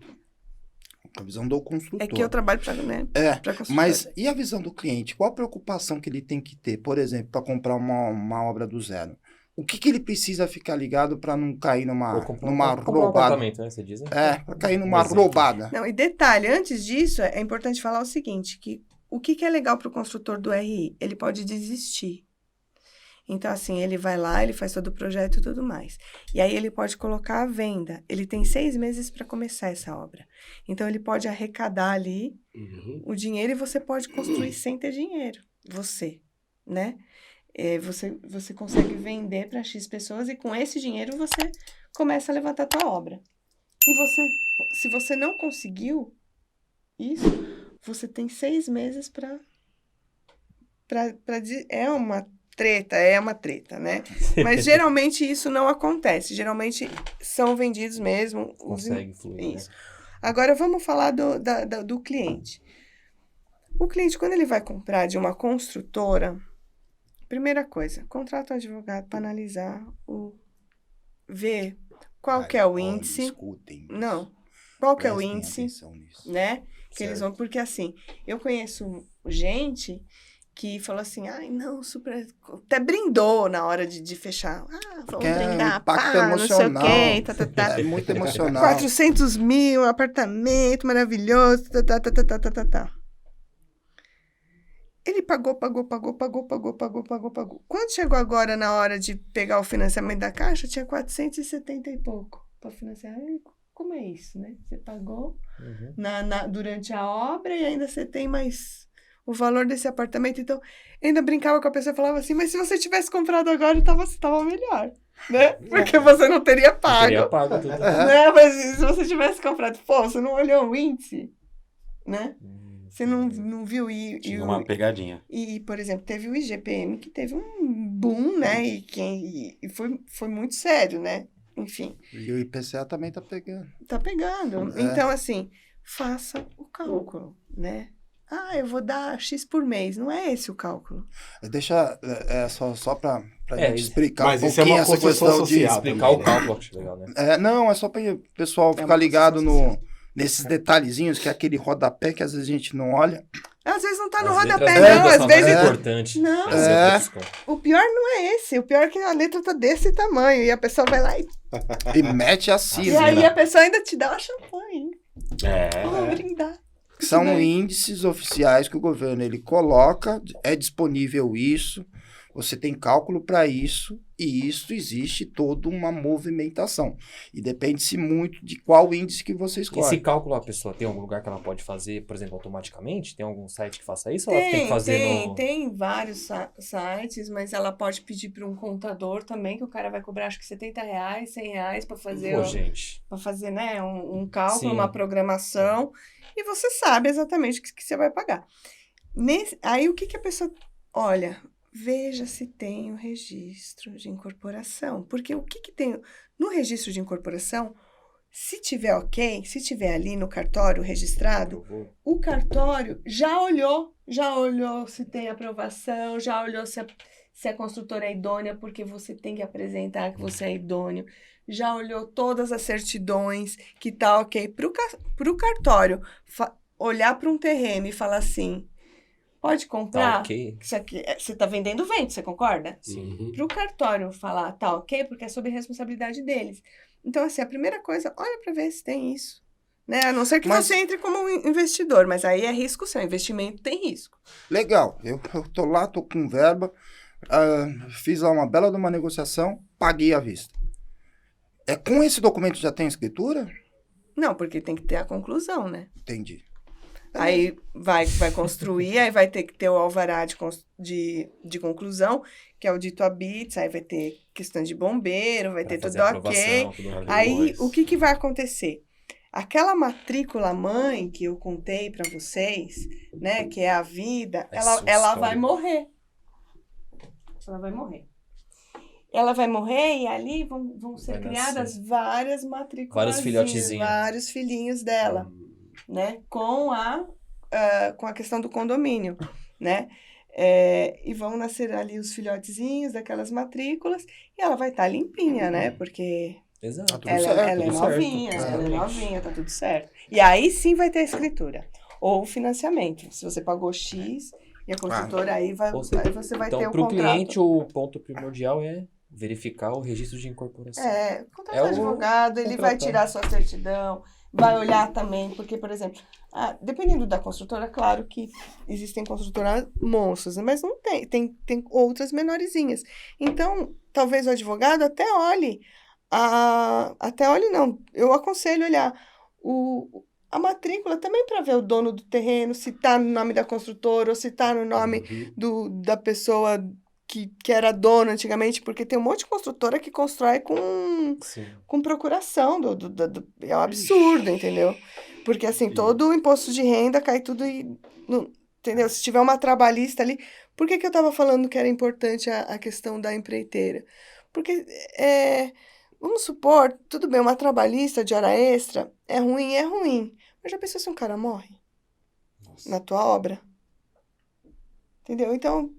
Com a visão do construtor. É que eu trabalho para construtor. Mas e a visão do cliente? Qual a preocupação que ele tem que ter, por exemplo, para comprar uma obra do zero? O que ele precisa ficar ligado para não cair numa roubada? Né, você diz, né? Para cair numa roubada. Não, e detalhe, antes disso, é importante falar o seguinte, que o que é legal para o construtor do RI? Ele pode desistir. Então, assim, ele vai lá, ele faz todo o projeto e tudo mais. E aí ele pode colocar a venda. Ele tem 6 meses para começar essa obra. Então, ele pode arrecadar ali o dinheiro e você pode construir sem ter dinheiro. Você, né? Você consegue vender para X pessoas e com esse dinheiro você começa a levantar a tua obra. E se você não conseguiu isso, você tem 6 meses para é uma treta, né? Mas geralmente isso não acontece. Geralmente são vendidos mesmo. Consegue fluir, isso. Né? Agora vamos falar do cliente. O cliente, quando ele vai comprar de uma construtora, primeira coisa, contrata um advogado para analisar ver qual que é o índice. Escutem. Não. Qual que é o Prestem índice, atenção nisso. né? Que eles vão, porque assim, eu conheço gente que falou assim, ai, não, super... Até brindou na hora de fechar. Ah, vamos brindar, pá, não sei o quê, É muito emocional. 400 mil, apartamento maravilhoso, tá. Ele pagou. Quando chegou agora na hora de pegar o financiamento da Caixa, tinha 470 e pouco para financiar. Como é isso, né? Você pagou durante a obra e ainda você tem mais o valor desse apartamento. Então, ainda brincava com a pessoa e falava assim, mas se você tivesse comprado agora, estava melhor, né? Porque você não teria pago. Teria pago tudo. Né? Mas se você tivesse comprado, pô, você não olhou o índice, né? Você não viu? Tinha uma pegadinha. E, por exemplo, teve o IGPM, que teve um boom, né? E foi muito sério, né? Enfim. E o IPCA também tá pegando. Tá pegando. Então, assim, faça o cálculo, né? Ah, eu vou dar X por mês. Não é esse o cálculo. Deixa só para gente explicar mas um isso é pouquinho uma essa construção questão de social explicar o cálculo, acho legal, né? Não, é só para o pessoal ficar ligado nesses detalhezinhos, que é aquele rodapé que às vezes a gente não olha. Às vezes não tá no As rodapé, letras não. Às vezes. É importante. Não. O pior não é esse. O pior é que a letra tá desse tamanho. E a pessoa vai lá E mete assim. E aí a pessoa ainda te dá uma champanhe. Vou brindar. São índices oficiais que o governo ele coloca, é disponível isso, você tem cálculo para isso, e isso existe toda uma movimentação. E depende-se muito de qual índice que você escolhe. Esse cálculo a pessoa tem algum lugar que ela pode fazer, por exemplo, automaticamente? Tem algum site que faça isso? Ou ela tem que fazer tem vários sites, mas ela pode pedir para um contador também, que o cara vai cobrar acho que R$70, R$100 para fazer, para fazer, né, um cálculo, uma programação, e você sabe exatamente o que você vai pagar. Aí o que a pessoa... Olha, veja se tem o registro de incorporação, porque o que tem no registro de incorporação, se tiver ok, se tiver ali no cartório registrado, o cartório já olhou se tem aprovação, já olhou se a construtora é idônea, porque você tem que apresentar que você é idôneo, já olhou todas as certidões, que tá ok, pro cartório olhar para um terreno e falar assim, pode comprar, tá ok. Isso aqui, você tá vendendo vento, você concorda? Sim. Pro cartório falar, tá ok, porque é sob responsabilidade deles. Então, assim, a primeira coisa, olha para ver se tem isso. Né? A não ser que você entre como um investidor, mas aí é risco seu, investimento tem risco. Legal, eu tô lá, tô com verba, fiz lá uma bela de uma negociação, paguei à vista. Com esse documento já tem escritura? Não, porque tem que ter a conclusão, né? Entendi. Aí vai construir, aí vai ter que ter o alvará de conclusão, que é o dito habites, aí vai ter questão de bombeiro, vai ter tudo ok. Aí, o que vai acontecer? Aquela matrícula mãe que eu contei para vocês, né, que é a vida, ela vai morrer. Ela vai morrer. Ela vai morrer e ali vão ser criadas várias matrículas. Vários filhotezinhos. Vários filhinhos dela, né? Com a questão do condomínio, né? E vão nascer ali os filhotezinhos daquelas matrículas e ela vai estar limpinha, né? Porque Exato. ela é novinha, tá tudo certo. E aí sim vai ter a escritura. Ou financiamento. Se você pagou X e a construtora aí você vai ter o contrato. Então, para o cliente, o ponto primordial é verificar o registro de incorporação. Contratar advogado, ele vai tirar sua certidão, vai olhar também, porque, por exemplo, dependendo da construtora, claro que existem construtoras monstros, mas não tem outras menorzinhas. Então, talvez o advogado até olhe, não, eu aconselho olhar a matrícula também para ver o dono do terreno, se está no nome da construtora ou se está no nome da pessoa que era dona antigamente, porque tem um monte de construtora que constrói com procuração. É um absurdo, entendeu? Porque assim, todo o imposto de renda cai tudo entendeu? Se tiver uma trabalhista ali... Por que eu estava falando que era importante a questão da empreiteira? Porque... Vamos supor, tudo bem, uma trabalhista de hora extra é ruim. Mas já pensou se um cara morre? Nossa. Na tua obra? Entendeu? Então,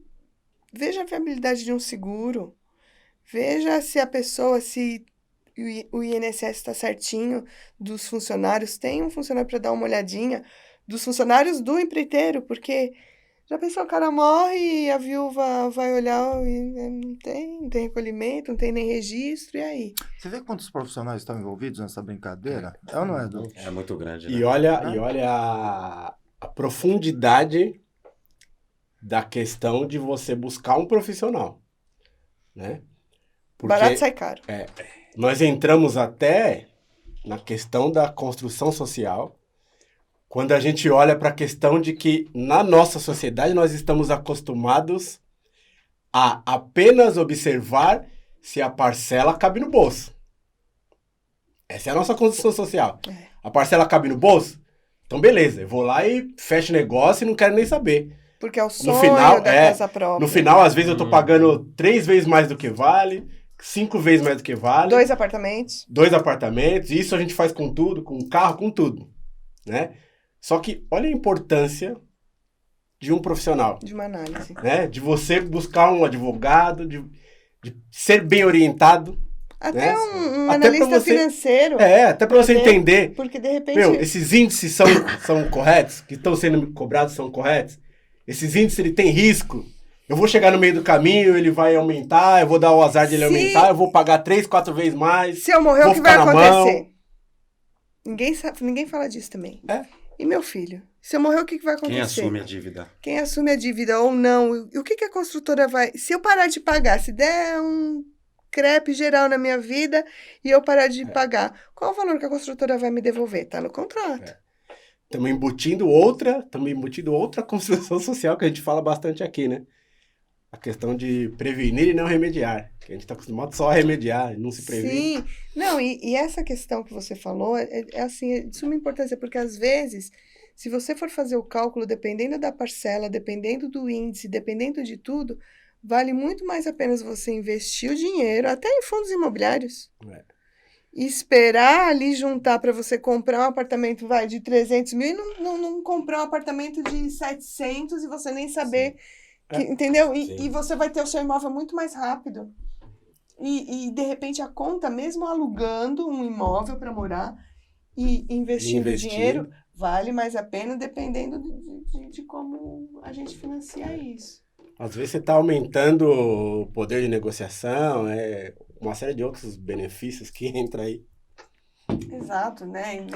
veja a viabilidade de um seguro. Veja se a pessoa, se o INSS está certinho dos funcionários. Tem um funcionário para dar uma olhadinha dos funcionários do empreiteiro, porque... Já pensou, o cara morre e a viúva vai olhar e não tem recolhimento, não tem nem registro, e aí? Você vê quantos profissionais estão envolvidos nessa brincadeira? É ou não é, Edu? É muito grande, né? E olha a profundidade da questão de você buscar um profissional, né? Porque, barato sai caro. Nós entramos até na questão da construção social, quando a gente olha para a questão de que na nossa sociedade nós estamos acostumados a apenas observar se a parcela cabe no bolso. Essa é a nossa construção social. A parcela cabe no bolso? Então beleza, eu vou lá e fecho negócio e não quero nem saber. Porque é o sonho da casa própria. No final, às vezes eu tô pagando 3 vezes mais do que vale, 5 vezes mais do que vale. 2 apartamentos. 2 apartamentos, isso a gente faz com tudo, com carro, com tudo, né? Só que olha a importância de um profissional. De uma análise. Né? De você buscar um advogado, de ser bem orientado. Até né? um analista financeiro. Até para você entender. Porque de repente... esses índices são corretos? Que estão sendo cobrados são corretos? Esses índices, ele tem risco? Eu vou chegar no meio do caminho, ele vai aumentar, eu vou dar o azar de ele aumentar, eu vou pagar 3, 4 vezes mais. Se eu morrer, o que vai acontecer? Ninguém fala disso também. E meu filho? Se eu morrer, o que vai acontecer? Quem assume a dívida? Quem assume a dívida ou não? E o que a construtora vai... Se eu parar de pagar, se der um crepe geral na minha vida e eu parar de pagar, qual o valor que a construtora vai me devolver? Tá no contrato. Estamos embutindo outra construção social que a gente fala bastante aqui, né? A questão de prevenir e não remediar. Que a gente está acostumado só a remediar, não se previne. Sim. Não, e essa questão que você falou é de suma importância, porque às vezes, se você for fazer o cálculo, dependendo da parcela, dependendo do índice, dependendo de tudo, vale muito mais a pena você investir o dinheiro, até em fundos imobiliários, e esperar ali juntar para você comprar um apartamento de 300 mil e não comprar um apartamento de 700 e você nem saber... entendeu? E você vai ter o seu imóvel muito mais rápido. E de repente, a conta, mesmo alugando um imóvel para morar e investindo dinheiro, vale mais a pena, dependendo de como a gente financia isso. Às vezes você está aumentando o poder de negociação, uma série de outros benefícios que entra aí. Exato, né?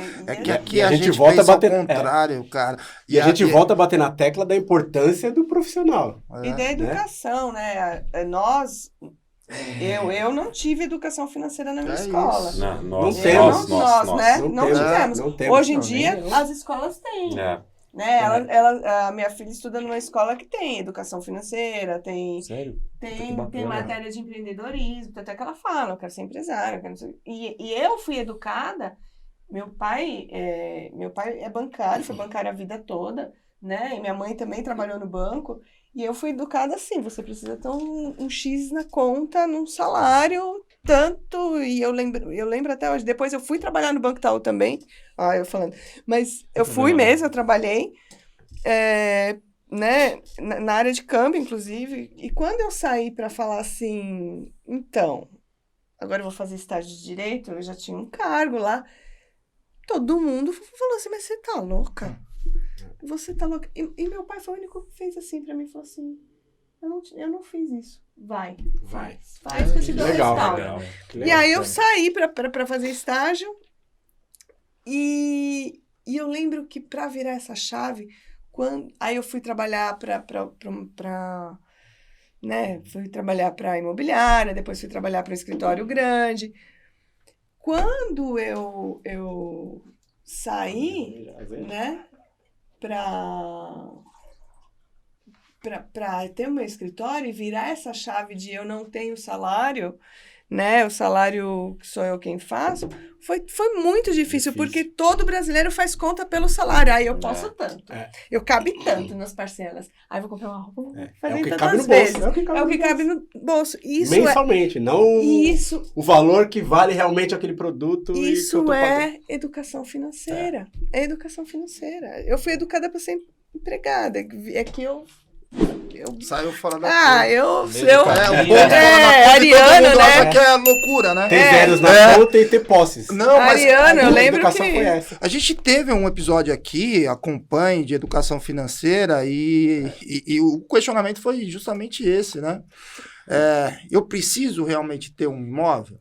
Que aqui a gente volta a bater ao contrário, cara. E a gente volta a bater na tecla da importância do profissional. E da educação, né? Nós, eu não tive educação financeira na minha escola. Nós não tivemos. Hoje em dia, as escolas têm. Né? A minha filha estuda numa escola que tem educação financeira, tem matéria de empreendedorismo, até que ela fala, eu quero ser empresária, e eu fui educada, meu pai é bancário, foi bancário a vida toda, né? E minha mãe também trabalhou no banco, e eu fui educada assim, você precisa ter um X na conta, num salário, tanto, e eu lembro até hoje, depois eu fui trabalhar no Banco Itaú também, eu falando, mas eu fui mesmo, eu trabalhei, né, na área de câmbio, inclusive, e quando eu saí para falar assim, então, agora eu vou fazer estágio de direito, eu já tinha um cargo lá, todo mundo falou assim, mas você tá louca? Você tá louca? E meu pai foi o único que fez assim pra mim, falou assim, eu não fiz isso. Vai. Faz que eu te dou o respaldo. E aí eu saí pra fazer estágio. E eu lembro que para virar essa chave, aí eu fui trabalhar né? Fui trabalhar para imobiliária, depois fui trabalhar para um escritório grande. Quando eu saí, né, para ter o meu escritório e virar essa chave de eu não tenho salário, né, o salário que sou eu quem faço, foi muito difícil, porque todo brasileiro faz conta pelo salário. Aí eu posso tanto, eu cabe tanto nas parcelas. Aí eu vou comprar uma roupa, fazer tantas vezes. É o que cabe no bolso. Isso mensalmente, não o valor que vale realmente aquele produto. Isso é educação financeira. É educação financeira. Eu fui educada para ser empregada. É que eu saiu fora da Ariana, né? Acha que é loucura, né? Ter zeros na conta e ter posses. Não, mas Ariana, eu lembro que foi essa. A gente teve um episódio aqui, Acompanhe, de educação financeira, e o questionamento foi justamente esse, né? Eu preciso realmente ter um imóvel?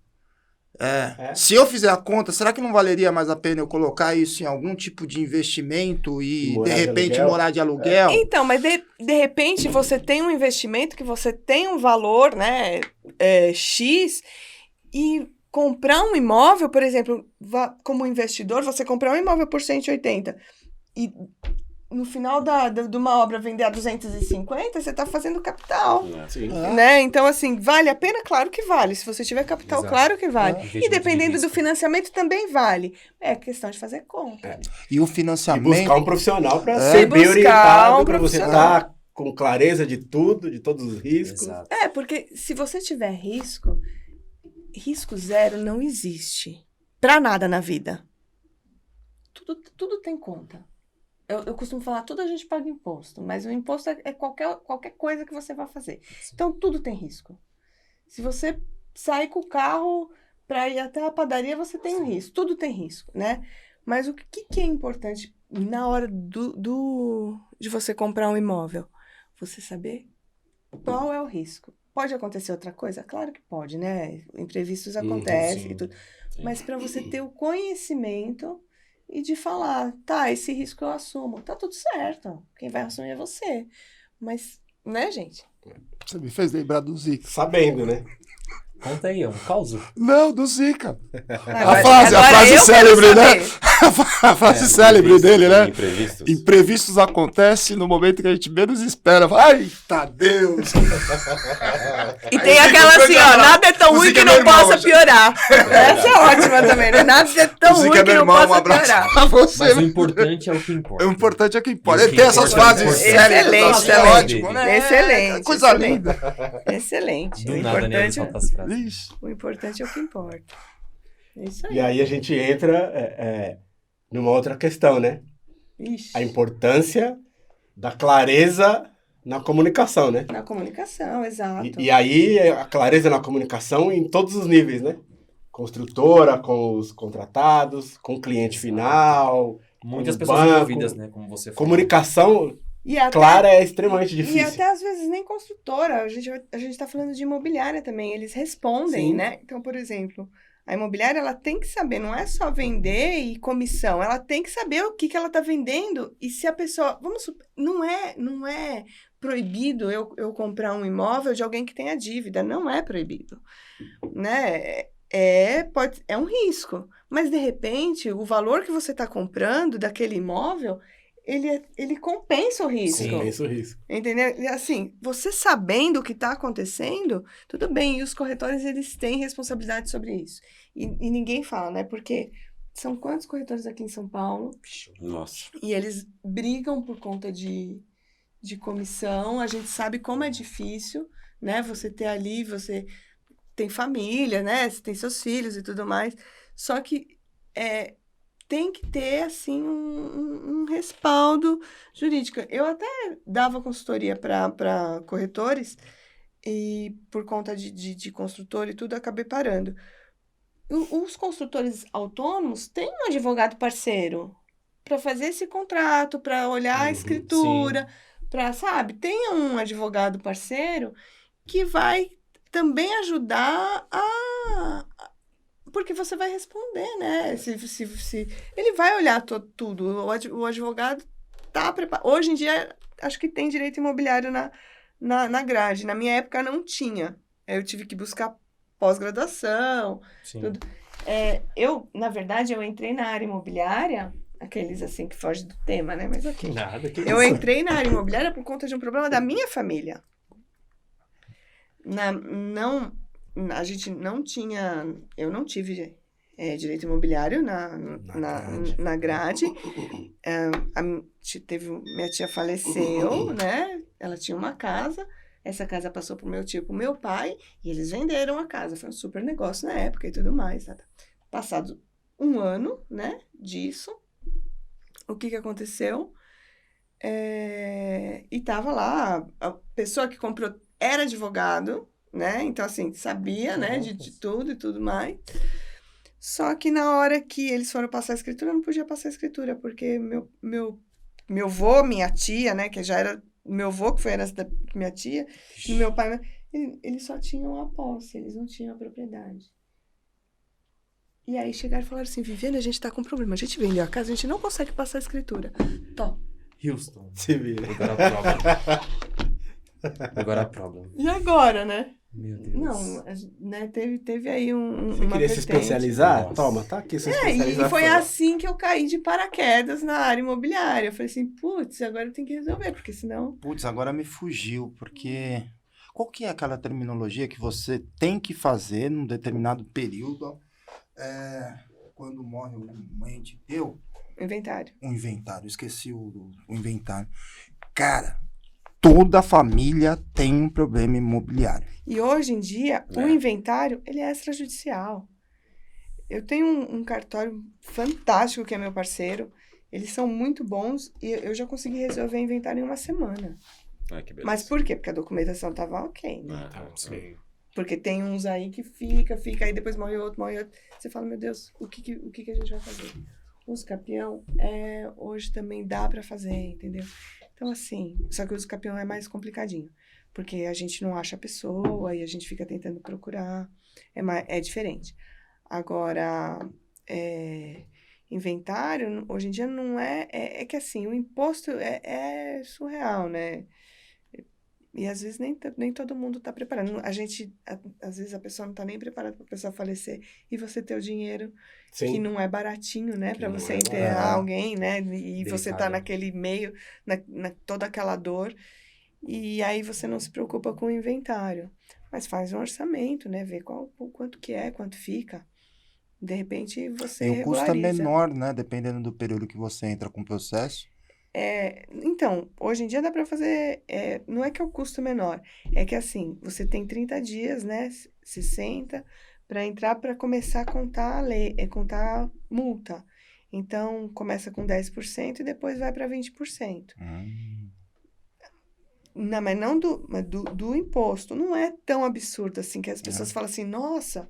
Se eu fizer a conta, será que não valeria mais a pena eu colocar isso em algum tipo de investimento e, de repente, morar de aluguel? Então, mas de repente você tem um investimento que você tem um valor, né, X, e comprar um imóvel, por exemplo, como investidor, você comprar um imóvel por 180 e no final de uma obra vender a 250, você está fazendo capital. Né? Então, assim, vale a pena? Claro que vale. Se você tiver capital, exato, claro que vale. E dependendo do financiamento, também vale. É questão de fazer conta. E o financiamento... E buscar um profissional para ser bem orientado, para você estar com clareza de tudo, de todos os riscos. Exato. Porque se você tiver risco zero não existe. Para nada na vida. Tudo tem conta. Eu costumo falar, tudo a gente paga imposto, mas o imposto é qualquer coisa que você vai fazer. Sim. Então, tudo tem risco. Se você sair com o carro para ir até a padaria, você tem um risco. Tudo tem risco, né? Mas o que é importante na hora de você comprar um imóvel? Você saber qual é o risco. Pode acontecer outra coisa? Claro que pode, né? Imprevistos acontecem e tudo. Sim. Mas para você ter o conhecimento... E de falar, esse risco eu assumo. Tá tudo certo. Quem vai assumir é você. Mas, né, gente? Você me fez lembrar do Zica. Sabendo, né? Conta aí, é um caos? Não, do Zica. A frase célebre, né? A frase célebre dele, né? Imprevistos. Imprevistos acontecem no momento que a gente menos espera. Ai, tá Deus! E tem aquela assim, ó, nada é tão ruim que não possa piorar. Essa é ótima também, né? Nada é tão ruim que não possa piorar. Mas o importante é o que importa. O importante é o que importa. Ele tem essas frases célebres. Excelente, ótimo, né? Excelente. Coisa linda. Excelente. Do nada, né? Ele solta as frases. O importante é o que importa. É isso aí. E aí a gente entra numa outra questão, né? Ixi. A importância da clareza na comunicação, né? Na comunicação, exato. E aí a clareza na comunicação em todos os níveis, né? Construtora, com os contratados, com o cliente final. Muitas pessoas envolvidas, né? Como você falou. Comunicação clara é extremamente difícil. E até às vezes nem construtora. A gente tá falando de imobiliária também. Eles respondem, Sim. né? Então, por exemplo, a imobiliária ela tem que saber, não é só vender e comissão. Ela tem que saber o que ela tá vendendo e se a pessoa... Não é proibido eu comprar um imóvel de alguém que tenha dívida. Não é proibido, né? É um risco. Mas, de repente, o valor que você está comprando daquele imóvel, ele compensa o risco. Sim, compensa o risco. Entendeu? E, assim, você sabendo o que está acontecendo, tudo bem. E os corretores, eles têm responsabilidade sobre isso. E ninguém fala, né? Porque são quantos corretores aqui em São Paulo? Nossa. E eles brigam por conta de comissão. A gente sabe como é difícil, né? Você ter ali, você tem família, né? Você tem seus filhos e tudo mais. Só que tem que ter, assim, um respaldo jurídico. Eu até dava consultoria para corretores e por conta de construtor e tudo, acabei parando. Os construtores autônomos têm um advogado parceiro para fazer esse contrato, para olhar a escritura, para, sabe? Tem um advogado parceiro que vai também ajudar a Porque você vai responder, né? Ele vai olhar tudo. O advogado tá preparado. Hoje em dia, acho que tem direito imobiliário na grade. Na minha época, não tinha. Eu tive que buscar pós-graduação, tudo. Na verdade, eu entrei na área imobiliária, aqueles assim que fogem do tema, né? Mas ok. Eu entrei na área imobiliária por conta de um problema da minha família. A gente não tinha... Eu não tive direito imobiliário na grade. Minha tia faleceu, né? Ela tinha uma casa. Essa casa passou pro meu tio, pro meu pai. E eles venderam a casa. Foi um super negócio na época e tudo mais. Tá? Passado um ano, né? Disso. O que aconteceu? E tava lá. A pessoa que comprou era advogado, né? Então, assim, sabia, né? De tudo e tudo mais. Só que na hora que eles foram passar a escritura, eu não podia passar a escritura, porque meu vô, minha tia, né? Que já era meu vô, que foi herança da minha tia, e meu pai, eles só tinham a posse, eles não tinham a propriedade. E aí chegaram e falaram assim, Viviane, a gente tá com problema, a gente vendeu a casa, a gente não consegue passar a escritura. Tó. Houston. Se vira. Agora a problema. E agora, né? Meu Deus. Não, né, teve aí Você uma queria se vertente. especializar? Nossa. Toma, tá aqui sua E especialização. foi assim que eu caí de paraquedas na área imobiliária. Eu falei assim, putz, agora eu tenho que resolver, porque senão... Putz, agora me fugiu, porque... Qual que é aquela terminologia que você tem que fazer num determinado período, quando morre um ente teu? Inventário. Um inventário, esqueci o inventário. Cara, toda a família tem um problema imobiliário. E hoje em dia, o inventário, ele é extrajudicial. Eu tenho um cartório fantástico, que é meu parceiro. Eles são muito bons e eu já consegui resolver o inventário em uma semana. Ai, que beleza. Mas por quê? Porque a documentação tava ok, né? Sim. Porque tem uns aí que fica, aí depois morre outro. Você fala, meu Deus, o que a gente vai fazer? O uso capião, hoje também dá pra fazer, entendeu? Então, assim, só que o uso capião é mais complicadinho. Porque a gente não acha a pessoa e a gente fica tentando procurar. É diferente. Agora, inventário, hoje em dia não é... É que, assim, o imposto é surreal, né? E às vezes nem todo mundo está preparado. Às vezes a pessoa não está nem preparada para a pessoa falecer e você ter o dinheiro, Sim. que não é baratinho, né? Para não você é enterrar barato. alguém, né? E você tá Delicado. naquele meio, toda aquela dor. E aí você não se preocupa com o inventário. Mas faz um orçamento, né? Vê quanto que é, quanto fica. De repente você E o custo é regulariza. menor, né? Dependendo do período que você entra com o processo. Então, hoje em dia dá para fazer, não é que é o custo menor, é que assim, você tem 30 dias, né, 60, para entrar, para começar a contar contar multa. Então, começa com 10% e depois vai para 20%. Não, mas não do imposto, não é tão absurdo assim, que as pessoas falam assim, nossa,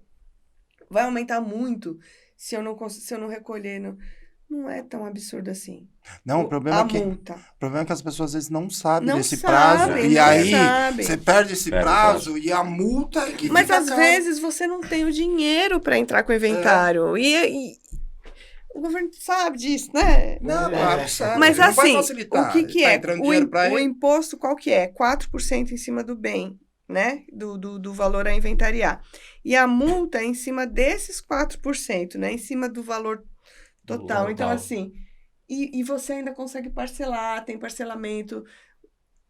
vai aumentar muito se eu não recolher, não é tão absurdo assim. Não, o problema multa. O problema é que as pessoas às vezes não sabem Não desse sabem, prazo. E não aí sabem. você perde esse Perde o prazo e a multa é que Mas fica às caro. vezes você não tem o dinheiro para entrar com o inventário. E o governo sabe disso, né? Não, claro que sabe. Mas Não vai assim, facilitar. o que Tá é? entrando dinheiro pra O ele. imposto qual que é? 4% em cima do bem, né? Do valor a inventariar. E a multa é em cima desses 4%, né? Em cima do valor total. Então, assim, e você ainda consegue parcelar, tem parcelamento,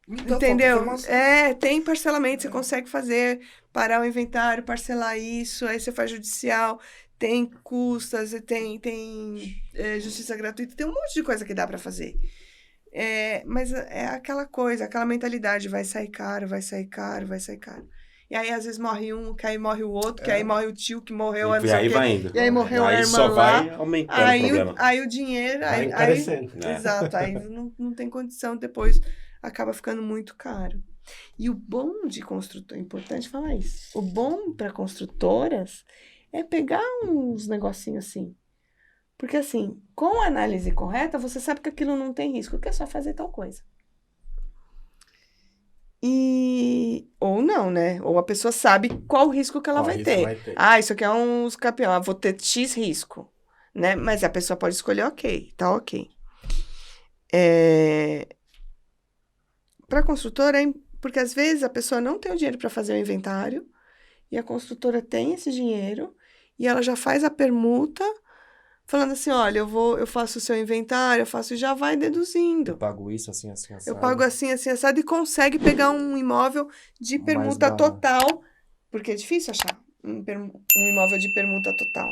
Então, entendeu? falta informação. Tem parcelamento, você consegue fazer, parar o inventário, parcelar isso, aí você faz judicial, tem custas, tem justiça gratuita, tem um monte de coisa que dá para fazer. Mas é aquela coisa, aquela mentalidade, vai sair caro, vai sair caro, vai sair caro. E aí, às vezes, morre um, que aí morre o outro, que aí morre o tio que morreu, não E sei aí o quê. vai indo. E aí morreu a Aí irmã só lá. vai aumentando o problema. Aí o dinheiro... Vai Aí, encarecendo. exato, aí não tem condição, depois acaba ficando muito caro. E o bom de construtor, é importante falar isso, o bom para construtoras é pegar uns negocinhos assim. Porque assim, com a análise correta, você sabe que aquilo não tem risco, que é só fazer tal coisa. Ou não, né? Ou a pessoa sabe qual o risco que ela vai ter. Ah, isso aqui é um escapião, vou ter X risco, né? Mas a pessoa pode escolher tá ok. Para a construtora, porque às vezes a pessoa não tem o dinheiro para fazer o inventário e a construtora tem esse dinheiro e ela já faz a permuta falando assim, olha, eu faço o seu inventário, e já vai deduzindo. Eu pago isso assim, assim, assado. Eu pago assim, assado, e consegue pegar um imóvel de permuta total, porque é difícil achar um imóvel de permuta total.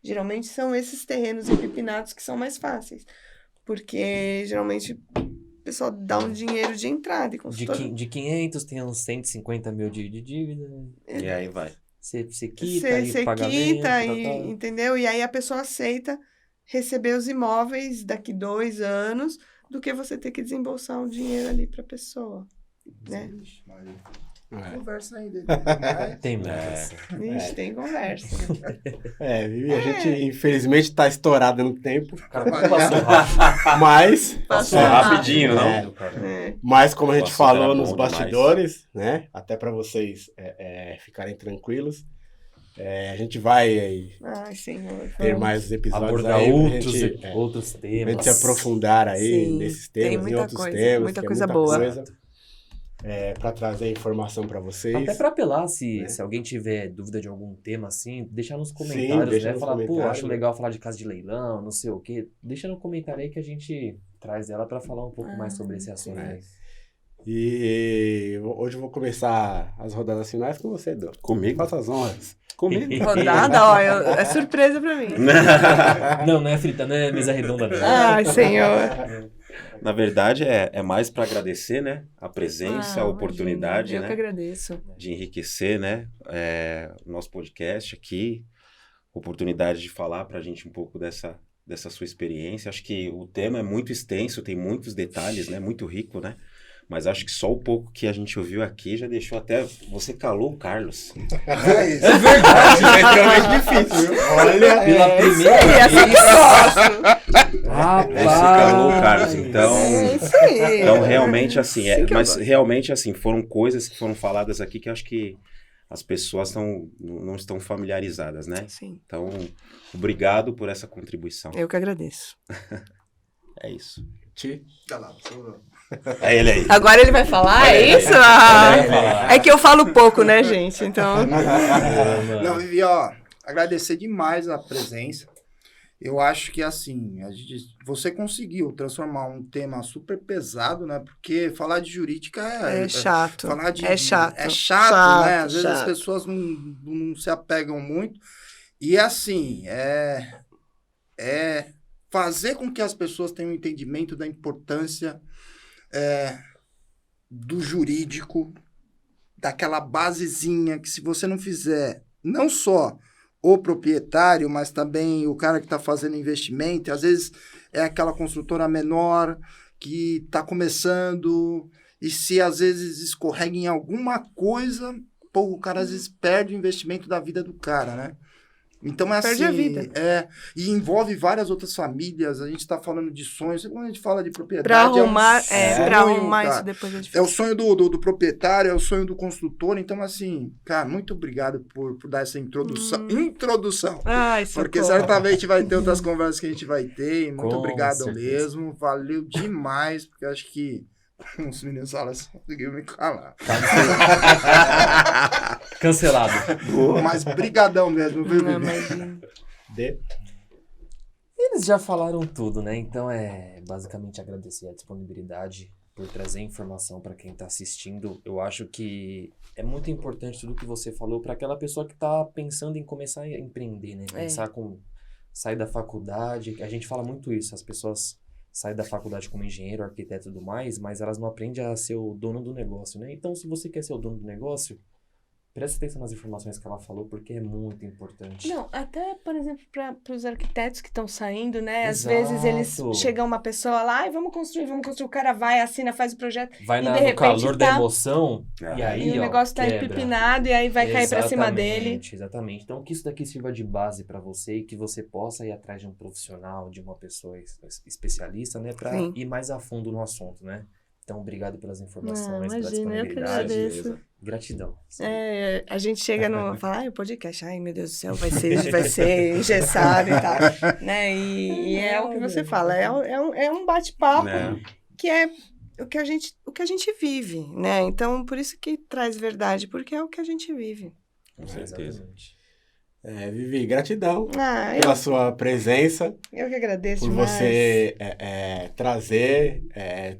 Geralmente são esses terrenos empipinados que são mais fáceis, porque geralmente o pessoal dá um dinheiro de entrada. E de 500 tem uns 150 mil de dívida. E aí vai. Você quita e pagamento. Entendeu? E aí a pessoa aceita receber os imóveis daqui 2 anos do que você ter que desembolsar um dinheiro ali para a pessoa, né? Conversa ainda. Tem conversa. Vixe, tem conversa. Vivi, a gente infelizmente está estourado no tempo. Cara, passou rápido. Passou rapidinho, não? Mas como a gente falou nos bastidores, né? Até para vocês ficarem tranquilos, a gente vai ter mais episódios abordar aí, outros temas. Pra gente se aprofundar aí nesses temas e outros temas. Muita coisa boa. Para trazer informação para vocês. Até para apelar, se alguém tiver dúvida de algum tema assim, deixar nos comentários, né? Falar, acho legal falar de casa de leilão, não sei o quê. Deixa no comentário aí que a gente traz ela para falar um pouco mais sobre esse assunto aí. E hoje eu vou começar as rodadas finais com você, Edu. Comigo? Faça as honras. Comigo. Rodada, ó, é surpresa para mim. Não é frita, não é mesa redonda. Não. Ai, senhor. Na verdade, é mais para agradecer, né? A presença, a oportunidade, eu que agradeço. De enriquecer, né? O nosso podcast aqui. Oportunidade de falar para a gente um pouco dessa sua experiência. Acho que o tema é muito extenso, tem muitos detalhes, né? Muito rico, né? Mas acho que só o pouco que a gente ouviu aqui já deixou até... Você calou o Carlos. É verdade. É realmente difícil, viu? Olha, pela primeira vez. Você calou o Carlos. Então realmente assim... mas realmente assim, foram coisas que foram faladas aqui que acho que as pessoas não estão familiarizadas, né? Sim. Então, obrigado por essa contribuição. Eu que agradeço. É isso. É ele aí. Agora ele vai falar, isso? É que eu falo pouco, né, gente? Então... Não, Vivi, agradecer demais a presença. Eu acho que, assim, você conseguiu transformar um tema super pesado, né? Porque falar de jurídica é chato. É chato, né? Às vezes as pessoas não se apegam muito. E, assim, fazer com que as pessoas tenham um entendimento da importância do jurídico, daquela basezinha que se você não fizer, não só o proprietário, mas também o cara que está fazendo investimento, às vezes é aquela construtora menor que está começando e se às vezes escorrega em alguma coisa, o cara às vezes perde o investimento da vida do cara, né? Então é perde assim, a vida. E envolve várias outras famílias, a gente está falando de sonhos, quando a gente fala de propriedade... Para arrumar, sonho, arrumar cara. isso depois é difícil. É o sonho do proprietário, é o sonho do construtor, então assim, cara, muito obrigado por dar essa introdução. Ai, porque certamente vai ter outras conversas que a gente vai ter, e muito obrigado mesmo, valeu demais, porque eu acho que os meninos falam assim, conseguiu me calar. Cancelado. Mas brigadão mesmo, viu, Vivi? Eles já falaram tudo, né? Então é basicamente agradecer a disponibilidade por trazer informação para quem está assistindo. Eu acho que é muito importante tudo que você falou para aquela pessoa que está pensando em começar a empreender, né? Pensar sair da faculdade. A gente fala muito isso, as pessoas saem da faculdade como engenheiro, arquiteto e tudo mais, mas elas não aprendem a ser o dono do negócio, né? Então, se você quer ser o dono do negócio, presta atenção nas informações que ela falou, porque é muito importante. Não, até, por exemplo, para os arquitetos que estão saindo, né? Às Exato. vezes eles chegam uma pessoa lá e vamos construir, o cara vai, assina, faz o projeto. Vai e no de repente calor da emoção, e aí, o negócio tá empipinado e aí vai cair para cima dele. Exatamente. Então, que isso daqui sirva de base para você e que você possa ir atrás de um profissional, de uma pessoa especialista, né? Para ir mais a fundo no assunto, né? Então, obrigado pelas informações, Não, pela imagina, eu que disponibilidade. agradeço. Gratidão. A gente chega no... Fala, o podcast, ai meu Deus do céu, vai ser engessado e tal, né? E é o que você fala, é um bate-papo que é o que a gente vive, né? Então, por isso que traz verdade, porque é o que a gente vive. Com certeza. Vivi, gratidão pela sua presença. Eu que agradeço por demais. você trazer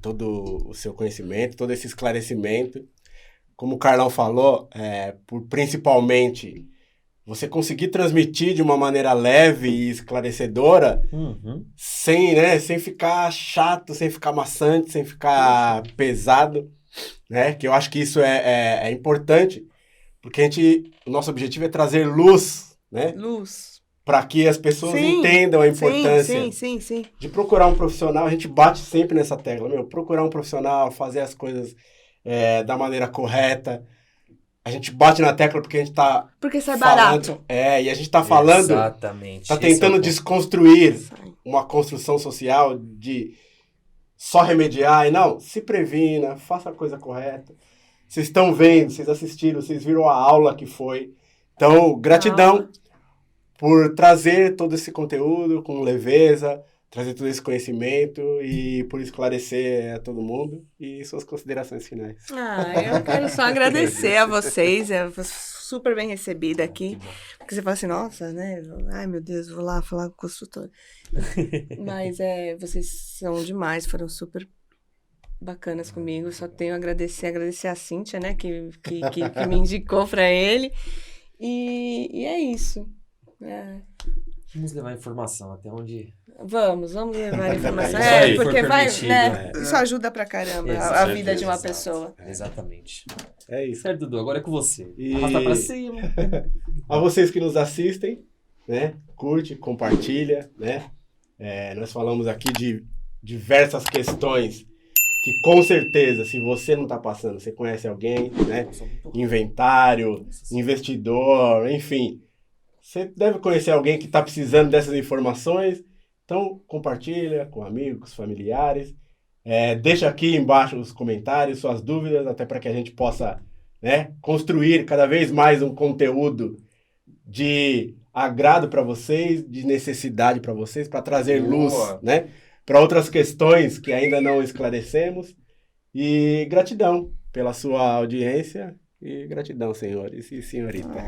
todo o seu conhecimento, todo esse esclarecimento. Como o Carlão falou, por principalmente você conseguir transmitir de uma maneira leve e esclarecedora, sem ficar chato, sem ficar maçante, sem ficar pesado, né? Que eu acho que isso é importante, porque o nosso objetivo é trazer luz, né? Luz. Para que as pessoas entendam a importância de procurar um profissional. A gente bate sempre nessa tecla, procurar um profissional, fazer as coisas da maneira correta. A gente bate na tecla porque a gente tá porque sai falando, barato. E a gente tá falando, exatamente, tá tentando desconstruir uma construção social de só remediar e não, se previna, faça a coisa correta. Vocês estão vendo, vocês assistiram, vocês viram a aula que foi. Então, gratidão por trazer todo esse conteúdo com leveza, trazer todo esse conhecimento e por esclarecer a todo mundo. E suas considerações finais. Eu quero só agradecer a vocês. Eu fui super bem recebida aqui. Porque você fala assim, nossa, né? Ai, meu Deus, vou lá falar com o consultor. Mas vocês são demais, foram super bacanas comigo. Só tenho a agradecer a Cíntia, né? Que me indicou para ele. E é isso. Vamos levar informação até onde... Vamos levar informação. Porque vai, né? Isso ajuda pra caramba a vida de uma pessoa. Exatamente. É isso. Certo, Dudu, agora é com você. E... Arrasta pra cima. A vocês que nos assistem, né? Curte, compartilha, né? Nós falamos aqui de diversas questões que com certeza, se você não tá passando, você conhece alguém, né? Inventário, investidor, enfim. Você deve conhecer alguém que está precisando dessas informações. Então, compartilha com amigos, familiares. Deixa aqui embaixo os comentários, suas dúvidas, até para que a gente possa, né, construir cada vez mais um conteúdo de agrado para vocês, de necessidade para vocês, para trazer luz, né, para outras questões que ainda não esclarecemos. E gratidão pela sua audiência e gratidão, senhores e senhoritas.